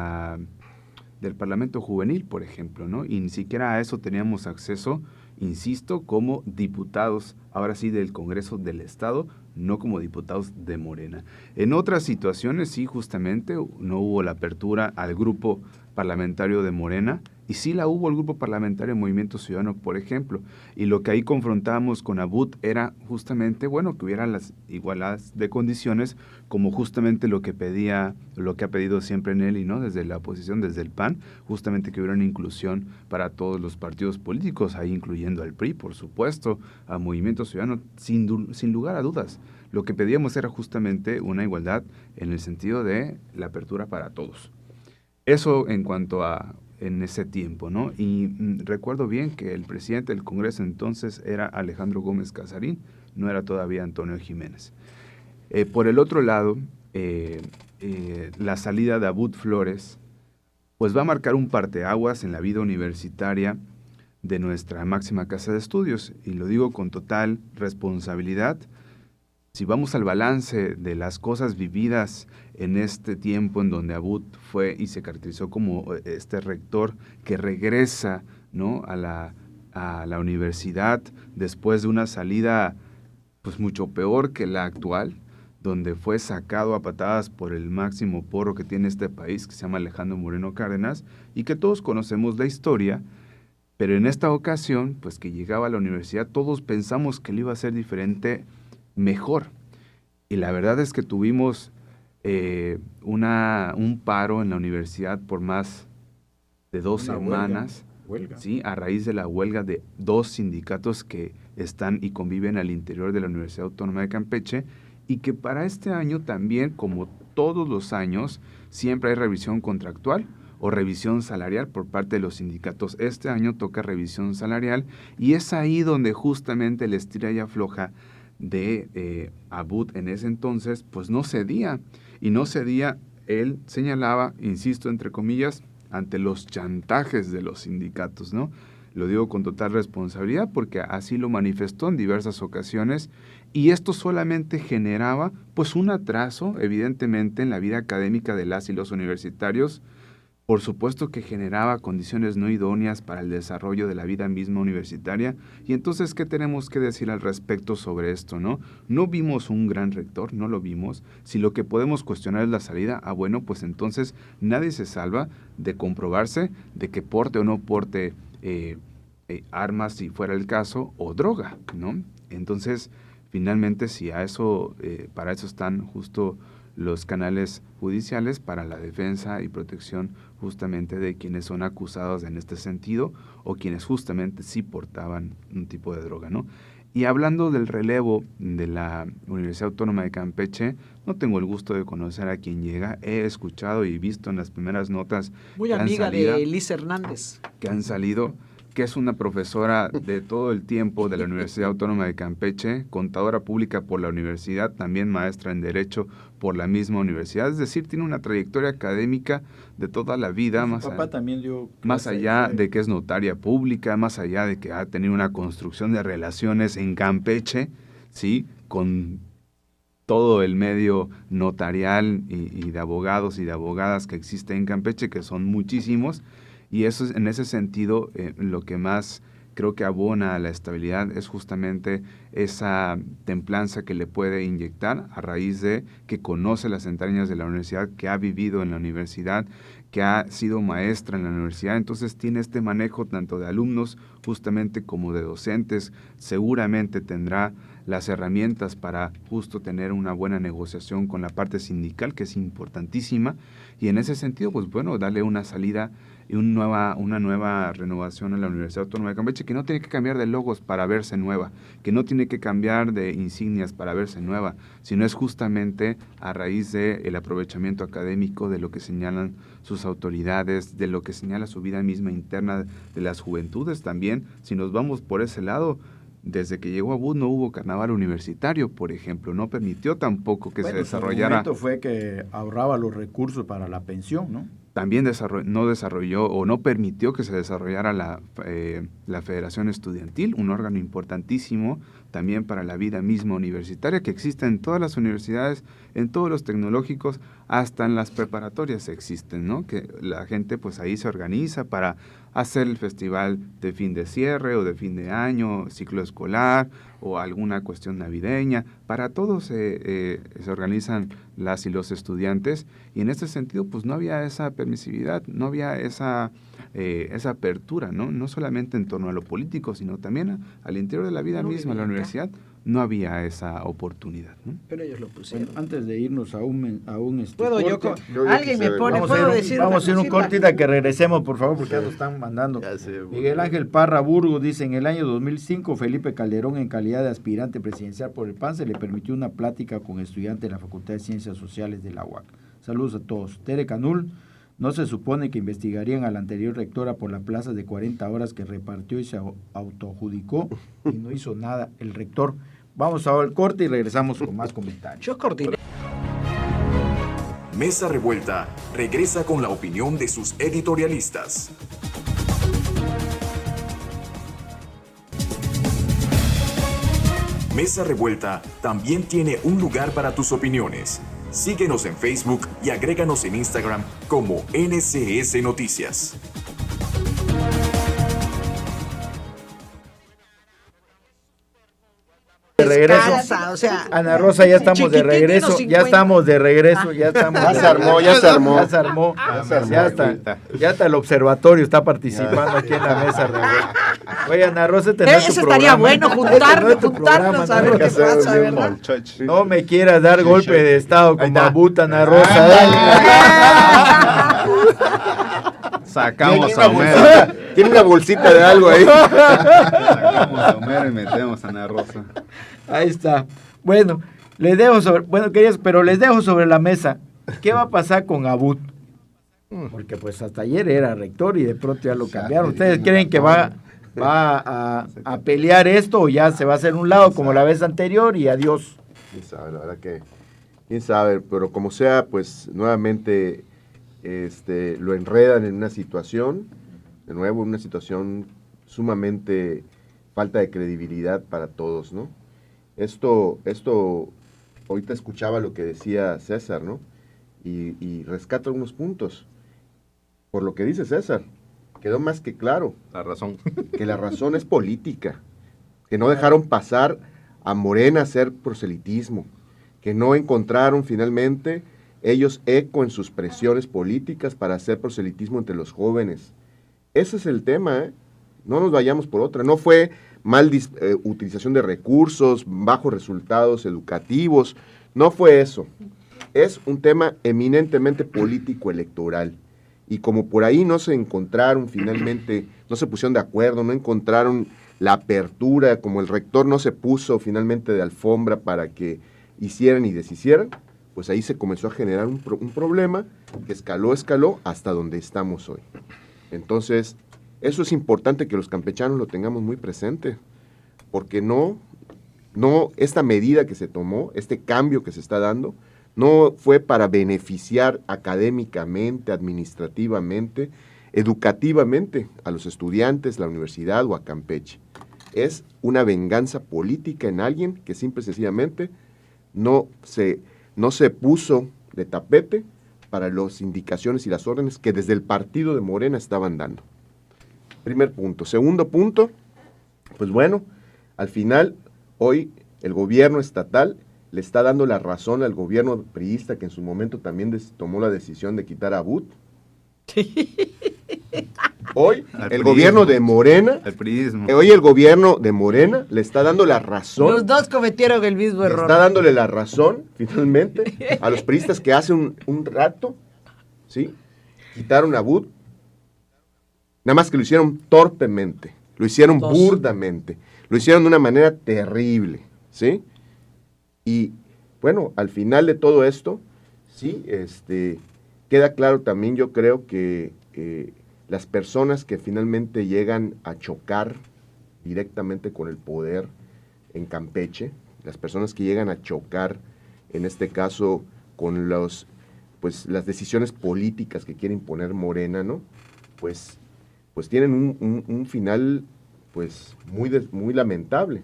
Parlamento Juvenil, por ejemplo, ¿no? Y ni siquiera a eso teníamos acceso, insisto, como diputados, ahora sí, del Congreso del Estado, no como diputados de Morena. En otras situaciones, sí, justamente, no hubo la apertura al grupo parlamentario de Morena, y sí la hubo el grupo parlamentario de Movimiento Ciudadano, por ejemplo, y lo que ahí confrontábamos con Abud era justamente, bueno, que hubiera las igualdades de condiciones, como justamente lo que ha pedido siempre Nelly, ¿no? Desde la oposición, desde el PAN, justamente que hubiera una inclusión para todos los partidos políticos, ahí incluyendo al PRI, por supuesto, a Movimiento Ciudadano, sin lugar a dudas. Lo que pedíamos era justamente una igualdad en el sentido de la apertura para todos. Eso en cuanto a en ese tiempo, ¿no? Y recuerdo bien que el presidente del Congreso entonces era Alejandro Gómez Casarín, no era todavía Antonio Jiménez. Por el otro lado, la salida de Abud Flores, pues va a marcar un parteaguas en la vida universitaria de nuestra máxima casa de estudios, y lo digo con total responsabilidad. Si vamos al balance de las cosas vividas en este tiempo en donde Abud fue y se caracterizó como este rector que regresa, ¿no?, a la universidad después de una salida pues mucho peor que la actual, donde fue sacado a patadas por el máximo porro que tiene este país, que se llama Alejandro Moreno Cárdenas, y que todos conocemos la historia, pero en esta ocasión, pues que llegaba a la universidad, todos pensamos que le iba a ser diferente, mejor. Y la verdad es que tuvimos un paro en la universidad por más de 2 semanas, Huelga. ¿sí? A raíz de la huelga de 2 sindicatos que están y conviven al interior de la Universidad Autónoma de Campeche, y que para este año también, como todos los años, siempre hay revisión contractual o revisión salarial por parte de los sindicatos. Este año toca revisión salarial, y es ahí donde justamente el estira y afloja de Abud en ese entonces, pues no cedía, y no cedía, él señalaba, insisto, entre comillas, ante los chantajes de los sindicatos, ¿no? Lo digo con total responsabilidad porque así lo manifestó en diversas ocasiones, y esto solamente generaba pues un atraso, evidentemente, en la vida académica de las y los universitarios. Por supuesto que generaba condiciones no idóneas para el desarrollo de la vida misma universitaria. Y entonces, ¿qué tenemos que decir al respecto sobre esto, no? No vimos un gran rector, no lo vimos. Si lo que podemos cuestionar es la salida, bueno, pues entonces nadie se salva de comprobarse de que porte o no porte armas, si fuera el caso, o droga, ¿no? Entonces, finalmente, si a eso, para eso están justo los canales judiciales para la defensa y protección justamente de quienes son acusados en este sentido o quienes justamente sí portaban un tipo de droga, ¿no? Y hablando del relevo de la Universidad Autónoma de Campeche, no tengo el gusto de conocer a quien llega. He escuchado y visto en las primeras notas Muy amiga de Elisa Hernández. Que han salido, que es una profesora de todo el tiempo de la Universidad Autónoma de Campeche, contadora pública por la universidad, también maestra en Derecho por la misma universidad. Es decir, tiene una trayectoria académica de toda la vida, más allá de que es notaria pública, más allá de que ha tenido una construcción de relaciones en Campeche, ¿sí?, con todo el medio notarial y de abogados y de abogadas que existe en Campeche, que son muchísimos. Y eso es, en ese sentido, lo que más creo que abona a la estabilidad es justamente esa templanza que le puede inyectar a raíz de que conoce las entrañas de la universidad, que ha vivido en la universidad, que ha sido maestra en la universidad. Entonces tiene este manejo tanto de alumnos justamente como de docentes. Seguramente tendrá las herramientas para justo tener una buena negociación con la parte sindical, que es importantísima, y en ese sentido, pues bueno, darle una salida y una nueva renovación a la Universidad Autónoma de Campeche, que no tiene que cambiar de logos para verse nueva, que no tiene que cambiar de insignias para verse nueva, sino es justamente a raíz del aprovechamiento académico de lo que señalan sus autoridades, de lo que señala su vida misma interna de las juventudes también. Si nos vamos por ese lado, desde que llegó Abud no hubo carnaval universitario, por ejemplo, no permitió tampoco que se desarrollara. El momento fue que ahorraba los recursos para la pensión, ¿no? También no desarrolló o no permitió que se desarrollara la Federación Estudiantil, un órgano importantísimo también para la vida misma universitaria, que existe en todas las universidades, en todos los tecnológicos, hasta en las preparatorias existen, ¿no? Que la gente pues ahí se organiza para hacer el festival de fin de cierre o de fin de año, ciclo escolar o alguna cuestión navideña. Para todos se organizan las y los estudiantes, y en este sentido pues no había esa permisividad, no había esa apertura, ¿no? solamente en torno a lo político, sino también al interior de la vida misma de la universidad. No había esa oportunidad, ¿no? Pero ellos lo pusieron. Bueno, antes de irnos a un ¿puedo corte, alguien me pone, ¿puedo decir? Vamos a hacer un cortita que regresemos, por favor, porque ya nos están mandando. Miguel Ángel Parra Burgos dice: en el año 2005, Felipe Calderón, en calidad de aspirante presidencial por el PAN, se le permitió una plática con estudiantes de la Facultad de Ciencias Sociales de la UAC. Saludos a todos. Tere Canul: ¿no se supone que investigarían a la anterior rectora por la plaza de 40 horas que repartió y se autoadjudicó y no hizo nada el rector? Vamos ahora al corte y regresamos con más comentarios. Yo corté. Mesa Revuelta regresa con la opinión de sus editorialistas. Mesa Revuelta también tiene un lugar para tus opiniones. Síguenos en Facebook y agréganos en Instagram como NCS Noticias. De regreso. O sea, Ana Rosa, ya estamos de regreso, ya estamos. Ya se armó. Ya está el observatorio, está participando aquí en la mesa. Oye, Ana Rosa, este no es tu eso programa. estaría bueno, juntarnos programa, a ver qué pasa, ¿verdad? No me quieras dar golpe de estado como Abud, Ana Rosa. Sacamos a Homero. Tiene una bolsita de algo ahí. Sacamos a Homero y metemos a Ana Rosa. Ahí está. Bueno, les dejo sobre la mesa. ¿Qué va a pasar con Abud? Porque pues hasta ayer era rector y de pronto ya lo cambiaron. ¿Ustedes creen que va a pelear esto o ya se va a hacer un lado como la vez anterior y adiós? Quién sabe, la verdad que quién sabe, pero como sea, pues nuevamente lo enredan en una situación, de nuevo una situación sumamente falta de credibilidad para todos, ¿no? Esto ahorita escuchaba lo que decía César, ¿no? Y rescato algunos puntos. Por lo que dice César, quedó más que claro. La razón. Que la razón es política. Que no dejaron pasar a Morena a hacer proselitismo. Que no encontraron finalmente ellos eco en sus presiones políticas para hacer proselitismo entre los jóvenes. Ese es el tema, ¿eh? No nos vayamos por otra. No fue mal utilización de recursos, bajos resultados educativos. No fue eso. es un tema eminentemente político-electoral. Y como por ahí no se encontraron finalmente, no se pusieron de acuerdo, no encontraron la apertura, como el rector no se puso finalmente de alfombra para que hicieran y deshicieran, pues ahí se comenzó a generar un problema que escaló hasta donde estamos hoy. Entonces, eso es importante que los campechanos lo tengamos muy presente, porque no, esta medida que se tomó, este cambio que se está dando, no fue para beneficiar académicamente, administrativamente, educativamente a los estudiantes, la universidad o a Campeche. Es una venganza política en alguien que simple y sencillamente no se puso de tapete para las indicaciones y las órdenes que desde el partido de Morena estaban dando. Primer punto. Segundo punto, pues bueno, al final, hoy el gobierno estatal le está dando la razón al gobierno priista que en su momento también tomó la decisión de quitar a Abud. Hoy el gobierno de Morena, hoy el gobierno de Morena le está dando la razón. Los dos cometieron el mismo error. Está dándole la razón, finalmente, a los priistas que hace un rato, ¿sí? Quitaron a Abud. Nada más que lo hicieron torpemente, lo hicieron burdamente, lo hicieron de una manera terrible, ¿sí? Y bueno, al final de todo esto, sí, queda claro también, yo creo que las personas que finalmente llegan a chocar directamente con el poder en Campeche, las personas que llegan a chocar, en este caso, con las decisiones políticas que quiere imponer Morena, ¿no? Pues tienen un final, pues, muy lamentable.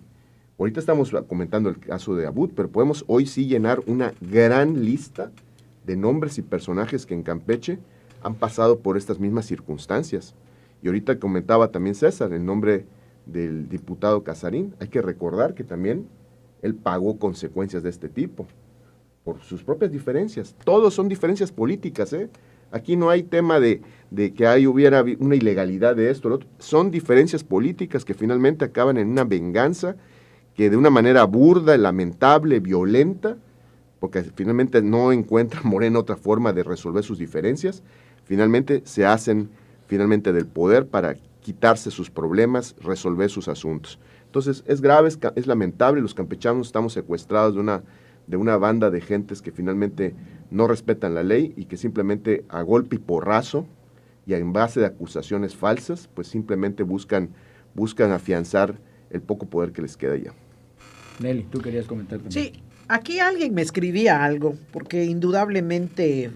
Ahorita estamos comentando el caso de Abud, pero podemos hoy sí llenar una gran lista de nombres y personajes que en Campeche han pasado por estas mismas circunstancias. Y ahorita comentaba también César el nombre del diputado Casarín. Hay que recordar que también él pagó consecuencias de este tipo por sus propias diferencias. Todos son diferencias políticas, ¿eh? Aquí no hay tema de que hubiera una ilegalidad de esto, lo otro. Son diferencias políticas que finalmente acaban en una venganza que de una manera burda, lamentable, violenta, porque finalmente no encuentra Morena otra forma de resolver sus diferencias, finalmente se hacen finalmente del poder para quitarse sus problemas, resolver sus asuntos. Entonces es grave, es lamentable, los campechanos estamos secuestrados de una banda de gentes que finalmente no respetan la ley y que simplemente a golpe y porrazo y en base de acusaciones falsas, pues simplemente buscan afianzar el poco poder que les queda ya. Nelly, tú querías comentar también. Sí, aquí alguien me escribía algo, porque indudablemente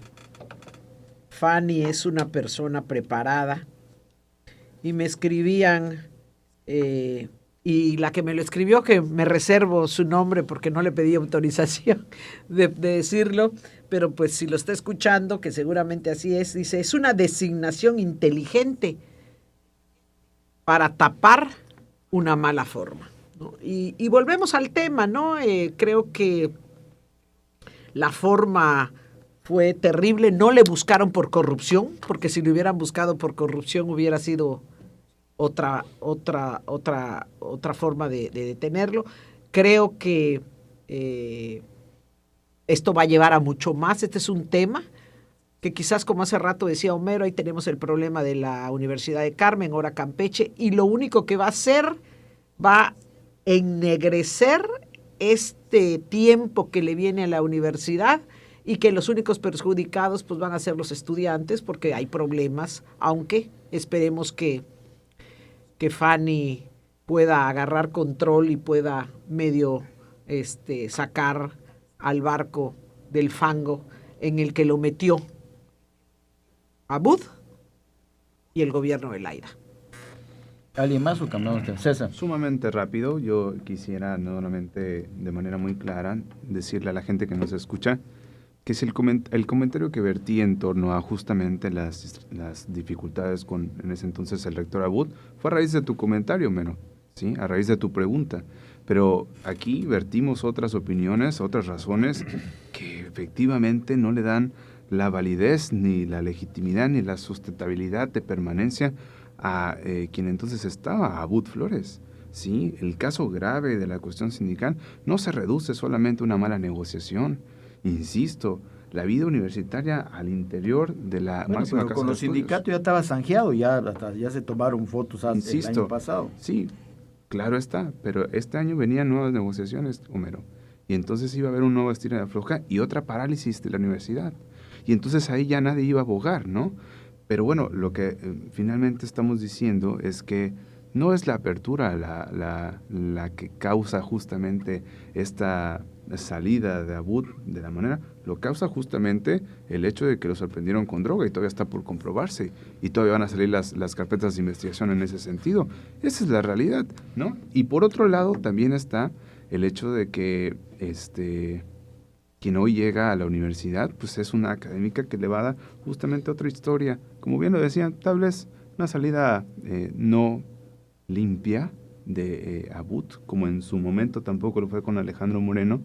Fanny es una persona preparada, y me escribían, y la que me lo escribió, que me reservo su nombre porque no le pedí autorización de decirlo, pero pues si lo está escuchando, que seguramente así es, dice, es una designación inteligente para tapar una mala forma, ¿no? Y volvemos al tema, ¿no? Creo que la forma fue terrible, no le buscaron por corrupción, porque si le hubieran buscado por corrupción hubiera sido otra forma de detenerlo. Creo que esto va a llevar a mucho más. Este es un tema que quizás, como hace rato decía Homero, ahí tenemos el problema de la Universidad de Carmen, ahora Campeche, y lo único que va a hacer va a ennegrecer este tiempo que le viene a la universidad, y que los únicos perjudicados pues van a ser los estudiantes, porque hay problemas, aunque esperemos que Fanny pueda agarrar control y pueda medio sacar al barco del fango en el que lo metió Abud y el gobierno de Laida. ¿Alguien más o cambiamos de César? Sumamente rápido. Yo quisiera nuevamente, de manera muy clara, decirle a la gente que nos escucha que es el comentario que vertí en torno a justamente las dificultades con, en ese entonces, el rector Abud, fue a raíz de tu comentario, Meno, ¿sí? A raíz de tu pregunta. Pero aquí vertimos otras opiniones, otras razones que efectivamente no le dan la validez, ni la legitimidad, ni la sustentabilidad de permanencia a quien entonces estaba, a Abud Flores. ¿Sí? El caso grave de la cuestión sindical no se reduce solamente a una mala negociación. Insisto, la vida universitaria al interior de la Bueno, máxima pero casa con de los estudios. sindicatos ya estaba zanjeado, ya se tomaron fotos el Insisto, año pasado. sí, claro está, pero este año venían nuevas negociaciones, Homero, y entonces iba a haber un nuevo estilo de afloja y otra parálisis de la universidad, y entonces ahí ya nadie iba a abogar, ¿no? Pero bueno, lo que finalmente estamos diciendo es que no es la apertura la que causa justamente esta salida de Abud de la manera, lo causa justamente el hecho de que lo sorprendieron con droga y todavía está por comprobarse y todavía van a salir las carpetas de investigación en ese sentido. Esa es la realidad, ¿no? Y por otro lado también está el hecho de que quien hoy llega a la universidad pues es una académica que le va a dar justamente otra historia, como bien lo decían, tal vez una salida no limpia de Abud, como en su momento tampoco lo fue con Alejandro Moreno,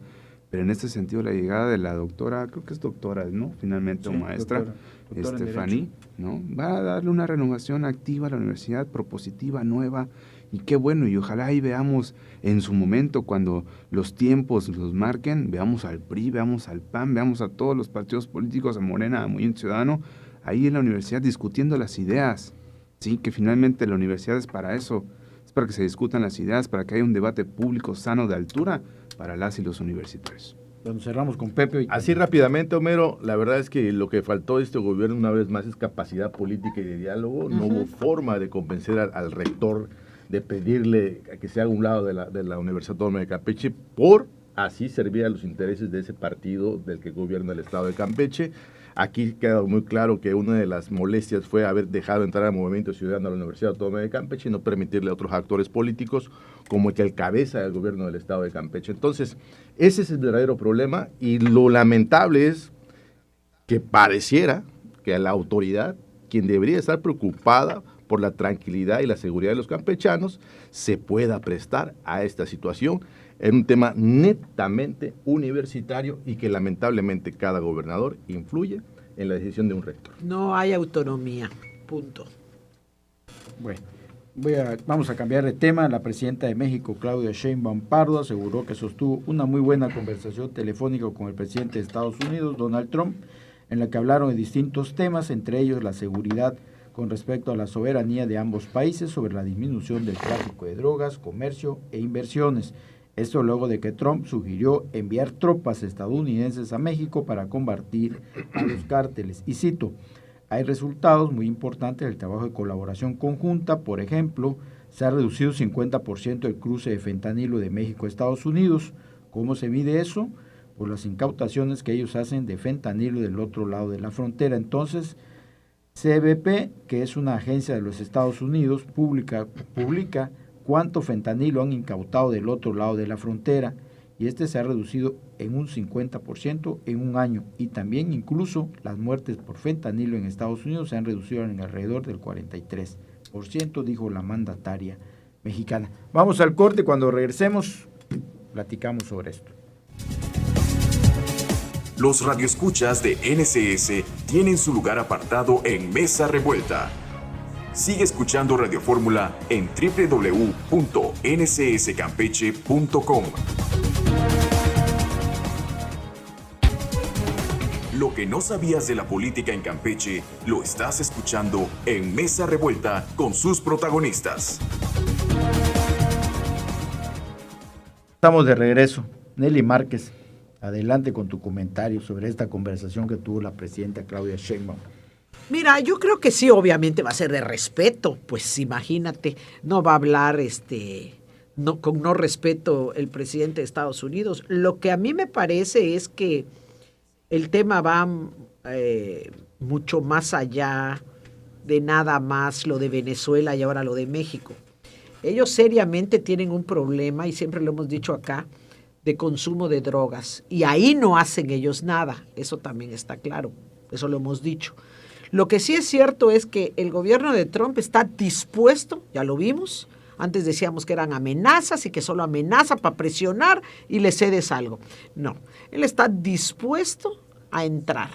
pero en este sentido la llegada de la doctora, creo que es doctora, ¿no? Finalmente, o maestra, doctora en Fanny, ¿no? Va a darle una renovación activa a la universidad, propositiva, nueva, y qué bueno, y ojalá ahí veamos en su momento, cuando los tiempos los marquen, veamos al PRI, veamos al PAN, veamos a todos los partidos políticos, a Morena, a Movimiento Ciudadano, ahí en la universidad discutiendo las ideas, ¿sí? Que finalmente la universidad es para eso, es para que se discutan las ideas, para que haya un debate público sano de altura para las y los universitarios. Bueno, cerramos con Pepe. Así rápidamente, Homero, la verdad es que lo que faltó a este gobierno una vez más es capacidad política y de diálogo. No hubo forma de convencer al rector de pedirle a que se haga un lado de la Universidad Autónoma de Campeche por así servir a los intereses de ese partido del que gobierna el estado de Campeche. Aquí queda muy claro que una de las molestias fue haber dejado entrar al Movimiento Ciudadano a la Universidad Autónoma de Campeche y no permitirle a otros actores políticos como el que cabeza del gobierno del estado de Campeche. Entonces, ese es el verdadero problema y lo lamentable es que pareciera que a la autoridad, quien debería estar preocupada por la tranquilidad y la seguridad de los campechanos, se pueda prestar a esta situación en un tema netamente universitario y que lamentablemente cada gobernador influye en la decisión de un rector. No hay autonomía, punto. Bueno, vamos a cambiar de tema. La presidenta de México, Claudia Sheinbaum Pardo, aseguró que sostuvo una muy buena conversación telefónica con el presidente de Estados Unidos, Donald Trump, en la que hablaron de distintos temas, entre ellos la seguridad con respecto a la soberanía de ambos países sobre la disminución del tráfico de drogas, comercio e inversiones. Esto luego de que Trump sugirió enviar tropas estadounidenses a México para combatir a los cárteles. Y cito, hay resultados muy importantes del trabajo de colaboración conjunta. Por ejemplo, se ha reducido 50% el cruce de fentanilo de México a Estados Unidos. ¿Cómo se mide eso? Por las incautaciones que ellos hacen de fentanilo del otro lado de la frontera. Entonces, CBP, que es una agencia de los Estados Unidos, publica cuánto fentanilo han incautado del otro lado de la frontera, y este se ha reducido en un 50% en un año, y también incluso las muertes por fentanilo en Estados Unidos se han reducido en alrededor del 43%, dijo la mandataria mexicana. Vamos al corte, cuando regresemos platicamos sobre esto. Los radioescuchas de NCS tienen su lugar apartado en Mesa Revuelta. Sigue escuchando Radio Fórmula en www.ncscampeche.com. Lo que no sabías de la política en Campeche lo estás escuchando en Mesa Revuelta con sus protagonistas. Estamos de regreso. Nelly Márquez, adelante con tu comentario sobre esta conversación que tuvo la presidenta Claudia Sheinbaum. Mira, yo creo que sí, obviamente va a ser de respeto, pues imagínate, no va a hablar con no respeto el presidente de Estados Unidos. Lo que a mí me parece es que el tema va mucho más allá de nada más lo de Venezuela y ahora lo de México. Ellos seriamente tienen un problema, y siempre lo hemos dicho acá, de consumo de drogas, y ahí no hacen ellos nada, eso también está claro, eso lo hemos dicho. Lo que sí es cierto es que el gobierno de Trump está dispuesto, ya lo vimos, antes decíamos que eran amenazas y que solo amenaza para presionar y le cedes algo. No, él está dispuesto a entrar.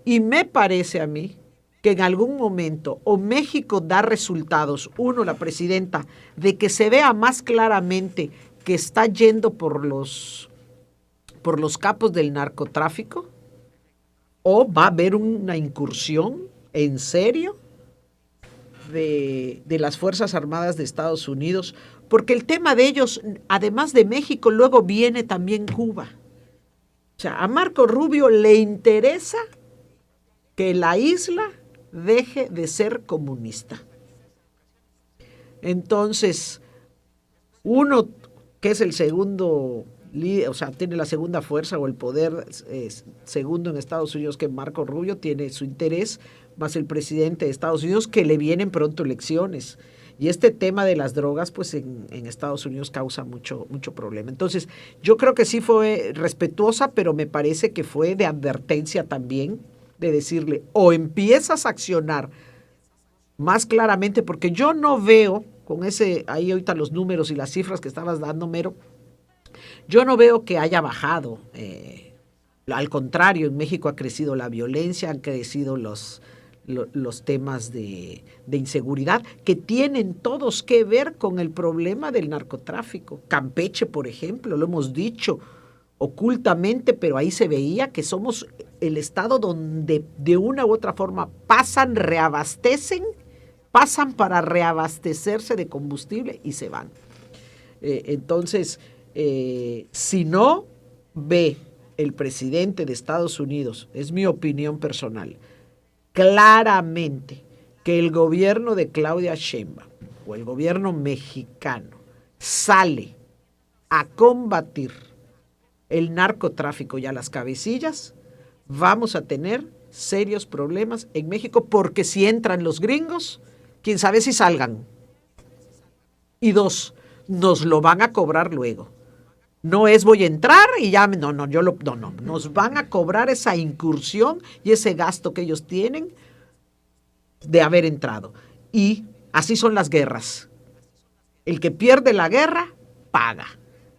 Y me parece a mí que en algún momento o México da resultados, uno, la presidenta, de que se vea más claramente que está yendo por los capos del narcotráfico, o va a haber una incursión en serio de las Fuerzas Armadas de Estados Unidos, porque el tema de ellos, además de México, luego viene también Cuba. O sea, a Marco Rubio le interesa que la isla deje de ser comunista. Entonces, uno que es el segundo líder, o sea, tiene la segunda fuerza o el poder segundo en Estados Unidos que Marco Rubio, tiene su interés, más el presidente de Estados Unidos, que le vienen pronto elecciones. Y este tema de las drogas, pues en Estados Unidos causa mucho problema. Entonces, yo creo que sí fue respetuosa, pero me parece que fue de advertencia también, de decirle, o empiezas a accionar más claramente, porque yo no veo, con ahí ahorita los números y las cifras que estabas dando, Mero, yo no veo que haya bajado. Al contrario, en México ha crecido la violencia, han crecido los temas de inseguridad, que tienen todos que ver con el problema del narcotráfico. Campeche, por ejemplo, lo hemos dicho ocultamente, pero ahí se veía que somos el estado donde de una u otra forma pasan para reabastecerse de combustible y se van. Entonces, si no ve el presidente de Estados Unidos, es mi opinión personal, claramente que el gobierno de Claudia Sheinbaum o el gobierno mexicano sale a combatir el narcotráfico y a las cabecillas, vamos a tener serios problemas en México, porque si entran los gringos, quién sabe si salgan. Y dos, nos lo van a cobrar luego. No es voy a entrar y ya, no, nos van a cobrar esa incursión y ese gasto que ellos tienen de haber entrado. Y así son las guerras. El que pierde la guerra, paga.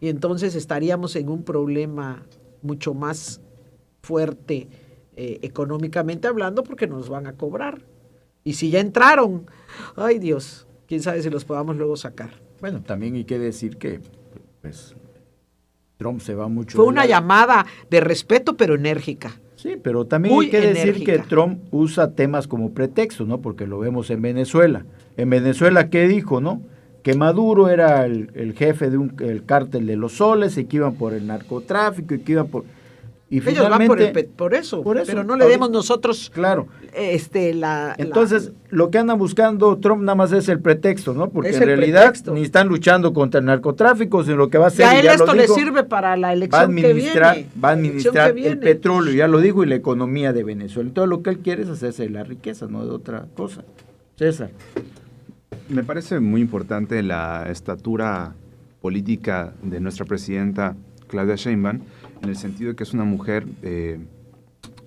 Y entonces estaríamos en un problema mucho más fuerte económicamente hablando, porque nos van a cobrar. Y si ya entraron, ay Dios, quién sabe si los podamos luego sacar. Bueno, también hay que decir que pues Trump se va mucho. Fue una llamada de respeto, pero enérgica. Sí, pero también hay que decir que Trump usa temas como pretexto, ¿no? Porque lo vemos en Venezuela. En Venezuela, ¿qué dijo, no? Que Maduro era el jefe de el cártel de los soles y que iban por el narcotráfico y que iban por... Y ellos finalmente, van por eso, pero no le demos nosotros claro. Entonces, la... lo que andan buscando Trump nada más es el pretexto, ¿no? Porque es en realidad pretexto. Ni están luchando contra el narcotráfico, sino lo que va a hacer... A él esto le sirve para la elección que viene. Va a administrar el petróleo, ya lo dijo, y la economía de Venezuela. Entonces, lo que él quiere es hacerse de la riqueza, no de otra cosa. César. Me parece muy importante la estatura política de nuestra presidenta Claudia Sheinbaum, en el sentido de que es una mujer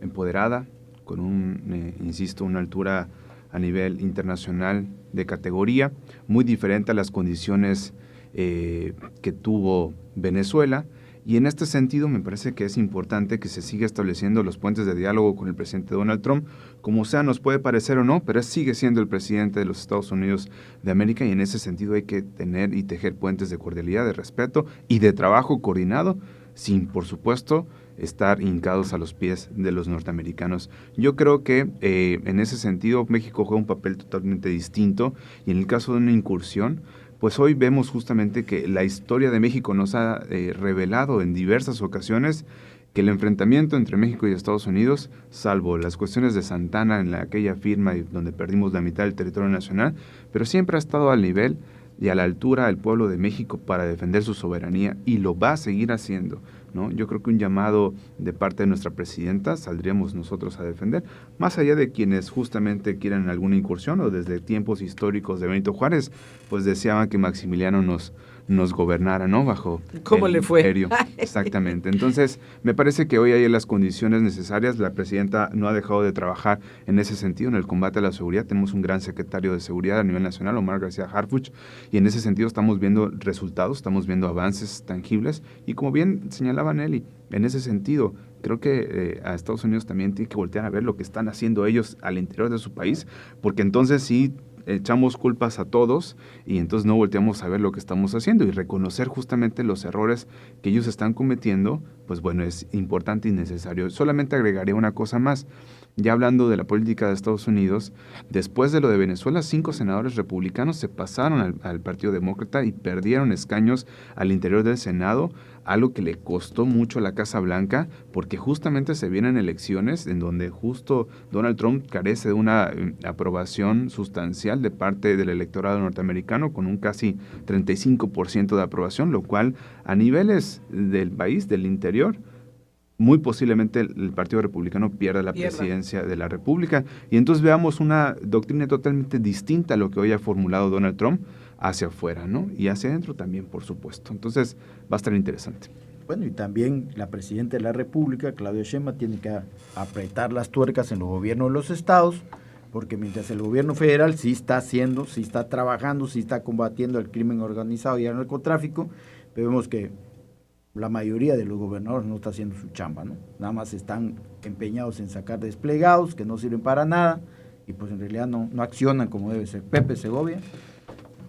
empoderada, con una altura a nivel internacional de categoría, muy diferente a las condiciones que tuvo Venezuela. Y en este sentido me parece que es importante que se siga estableciendo los puentes de diálogo con el presidente Donald Trump. Como sea, nos puede parecer o no, pero él sigue siendo el presidente de los Estados Unidos de América, y en ese sentido hay que tener y tejer puentes de cordialidad, de respeto y de trabajo coordinado, sin, por supuesto, estar hincados a los pies de los norteamericanos. Yo creo que en ese sentido México juega un papel totalmente distinto, y en el caso de una incursión, pues hoy vemos justamente que la historia de México nos ha revelado en diversas ocasiones que el enfrentamiento entre México y Estados Unidos, salvo las cuestiones de Santana en aquella firma donde perdimos la mitad del territorio nacional, pero siempre ha estado al nivel y a la altura del pueblo de México para defender su soberanía, y lo va a seguir haciendo, ¿no? Yo creo que un llamado de parte de nuestra presidenta saldríamos nosotros a defender, más allá de quienes justamente quieran alguna incursión, o desde tiempos históricos de Benito Juárez, pues deseaban que Maximiliano nos gobernara, ¿no? Bajo ¿cómo el le fue? imperio. Exactamente. Entonces, me parece que hoy hay las condiciones necesarias. La presidenta no ha dejado de trabajar en ese sentido, en el combate a la seguridad. Tenemos un gran secretario de seguridad a nivel nacional, Omar García Harfuch, y en ese sentido estamos viendo resultados, estamos viendo avances tangibles, y como bien señalaba Nelly, en ese sentido, creo que a Estados Unidos también tiene que voltear a ver lo que están haciendo ellos al interior de su país, porque entonces sí echamos culpas a todos y entonces no volteamos a ver lo que estamos haciendo y reconocer justamente los errores que ellos están cometiendo, pues bueno, es importante y necesario. Solamente agregaré una cosa más. Ya hablando de la política de Estados Unidos, después de lo de Venezuela, 5 senadores republicanos se pasaron al Partido Demócrata y perdieron escaños al interior del Senado, algo que le costó mucho a la Casa Blanca, porque justamente se vienen elecciones en donde justo Donald Trump carece de una aprobación sustancial de parte del electorado norteamericano, con un casi 35% de aprobación, lo cual a niveles del país, del interior, muy posiblemente el Partido Republicano pierda la presidencia de la República. Y entonces veamos una doctrina totalmente distinta a lo que hoy ha formulado Donald Trump hacia afuera, ¿no? Y hacia adentro también, por supuesto. Entonces va a estar interesante. Bueno, y también la presidenta de la República, Claudia Sheinbaum, tiene que apretar las tuercas en los gobiernos de los estados, porque mientras el gobierno federal sí está haciendo, sí está trabajando, sí está combatiendo el crimen organizado y el narcotráfico, vemos que la mayoría de los gobernadores no está haciendo su chamba, ¿no? Nada más están empeñados en sacar desplegados que no sirven para nada y pues en realidad no accionan como debe ser. Pepe Segovia.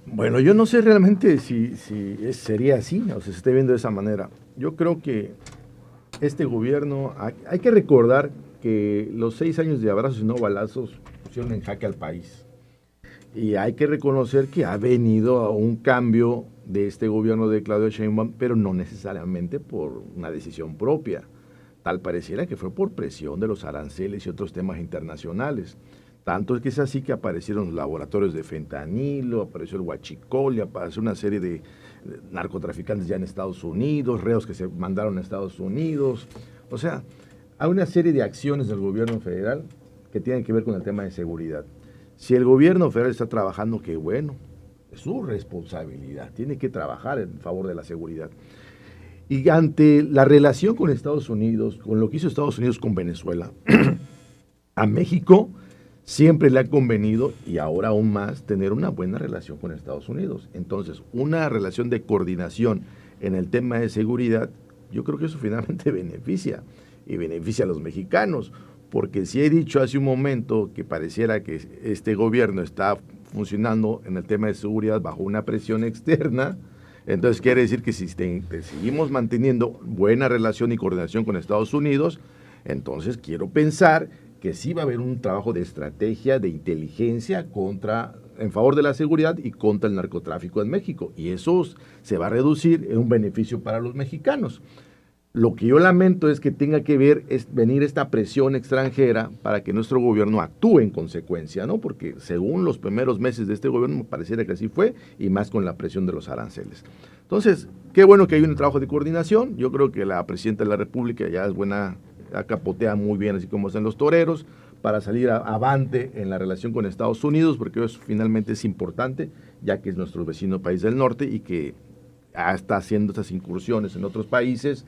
Bueno, yo no sé realmente si sería así o si se esté viendo de esa manera. Yo creo que este gobierno, hay que recordar que los 6 años de abrazos y no balazos pusieron en jaque al país. Y hay que reconocer que ha venido un cambio de este gobierno de Claudia Sheinbaum, pero no necesariamente por una decisión propia. Tal pareciera que fue por presión de los aranceles y otros temas internacionales. Tanto es que es así que aparecieron los laboratorios de fentanilo, apareció el huachicol, y apareció una serie de narcotraficantes ya en Estados Unidos, reos que se mandaron a Estados Unidos. O sea, hay una serie de acciones del gobierno federal que tienen que ver con el tema de seguridad. Si el gobierno federal está trabajando, qué bueno, es su responsabilidad, tiene que trabajar en favor de la seguridad. Y ante la relación con Estados Unidos, con lo que hizo Estados Unidos con Venezuela, a México siempre le ha convenido, y ahora aún más, tener una buena relación con Estados Unidos. Entonces, una relación de coordinación en el tema de seguridad, yo creo que eso finalmente beneficia, y beneficia a los mexicanos, porque si he dicho hace un momento que pareciera que este gobierno está funcionando en el tema de seguridad bajo una presión externa, entonces quiere decir que si seguimos manteniendo buena relación y coordinación con Estados Unidos, entonces quiero pensar que sí va a haber un trabajo de estrategia, de inteligencia en favor de la seguridad y contra el narcotráfico en México, y eso se va a reducir en un beneficio para los mexicanos. Lo que yo lamento es que tenga que venir esta presión extranjera para que nuestro gobierno actúe en consecuencia, ¿no? Porque según los primeros meses de este gobierno me pareciera que así fue, y más con la presión de los aranceles. Entonces, qué bueno que hay un trabajo de coordinación. Yo creo que la presidenta de la República ya es buena, capotea muy bien, así como hacen los toreros, para salir avante en la relación con Estados Unidos, porque eso finalmente es importante, ya que es nuestro vecino país del norte y que está haciendo estas incursiones en otros países.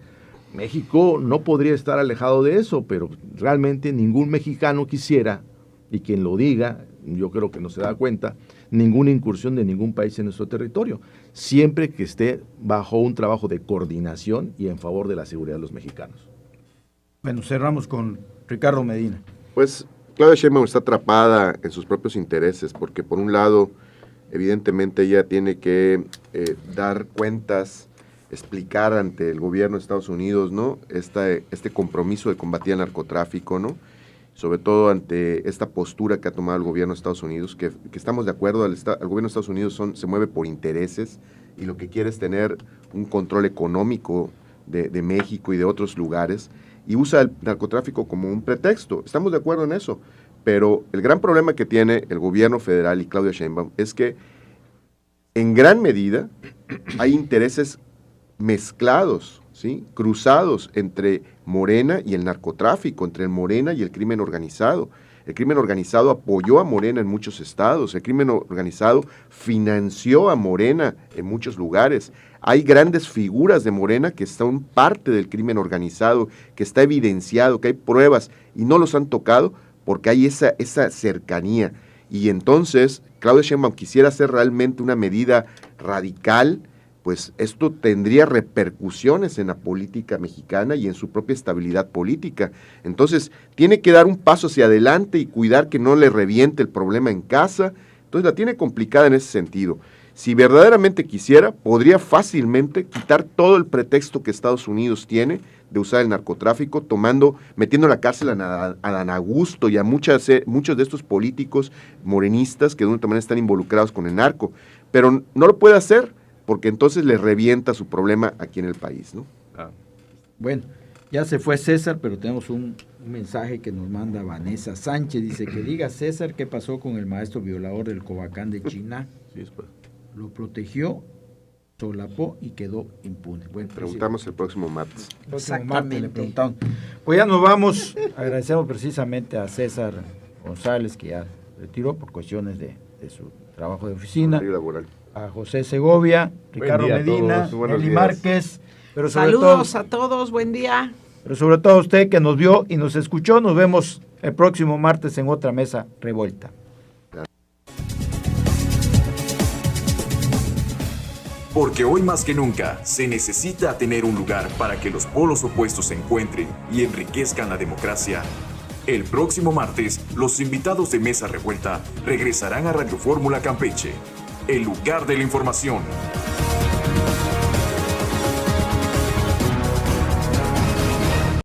México no podría estar alejado de eso, pero realmente ningún mexicano quisiera, y quien lo diga, yo creo que no se da cuenta, ninguna incursión de ningún país en nuestro territorio, siempre que esté bajo un trabajo de coordinación y en favor de la seguridad de los mexicanos. Bueno, cerramos con Ricardo Medina. Pues Claudia Sheinbaum está atrapada en sus propios intereses, porque por un lado, evidentemente ella tiene que dar cuentas, explicar ante el gobierno de Estados Unidos, ¿no? Este compromiso de combatir el narcotráfico, ¿no? Sobre todo ante esta postura que ha tomado el gobierno de Estados Unidos, que estamos de acuerdo, el gobierno de Estados Unidos se mueve por intereses y lo que quiere es tener un control económico de México y de otros lugares, y usa el narcotráfico como un pretexto. Estamos de acuerdo en eso, pero el gran problema que tiene el gobierno federal y Claudia Sheinbaum es que en gran medida hay intereses mezclados, ¿sí? Cruzados entre Morena y el narcotráfico, entre el Morena y el crimen organizado. El crimen organizado apoyó a Morena en muchos estados, el crimen organizado financió a Morena en muchos lugares. Hay grandes figuras de Morena que son parte del crimen organizado, que está evidenciado, que hay pruebas y no los han tocado porque hay esa cercanía. Y entonces Claudia Sheinbaum quisiera hacer realmente una medida radical, pues esto tendría repercusiones en la política mexicana y en su propia estabilidad política. Entonces, tiene que dar un paso hacia adelante y cuidar que no le reviente el problema en casa, Entonces la tiene complicada en ese sentido. Si verdaderamente quisiera, podría fácilmente quitar todo el pretexto que Estados Unidos tiene de usar el narcotráfico, metiendo en la cárcel a Dan Augusto y a muchos de estos políticos morenistas que de una manera están involucrados con el narco. Pero no lo puede hacer porque entonces le revienta su problema aquí en el país, ¿no? Bueno, ya se fue César, pero tenemos un mensaje que nos manda Vanessa Sánchez. Dice que diga César qué pasó con el maestro violador del Cobacán de China. Sí, después. Lo protegió, solapó y quedó impune. Bueno, Preguntamos el próximo martes. el próximo martes le preguntamos. Pues ya nos vamos. Agradecemos precisamente a César González, que ya retiró por cuestiones de su trabajo de oficina. Laboral. A José Segovia, Ricardo día a Medina, todos. Buenos Eli días. Márquez. Pero sobre Saludos todo, a todos, buen día. pero sobre todo a usted que nos vio y nos escuchó. Nos vemos el próximo martes en otra mesa revuelta. Porque hoy más que nunca se necesita tener un lugar para que los polos opuestos se encuentren y enriquezcan la democracia. El próximo martes, los invitados de Mesa Revuelta regresarán a Radio Fórmula Campeche, el lugar de la información.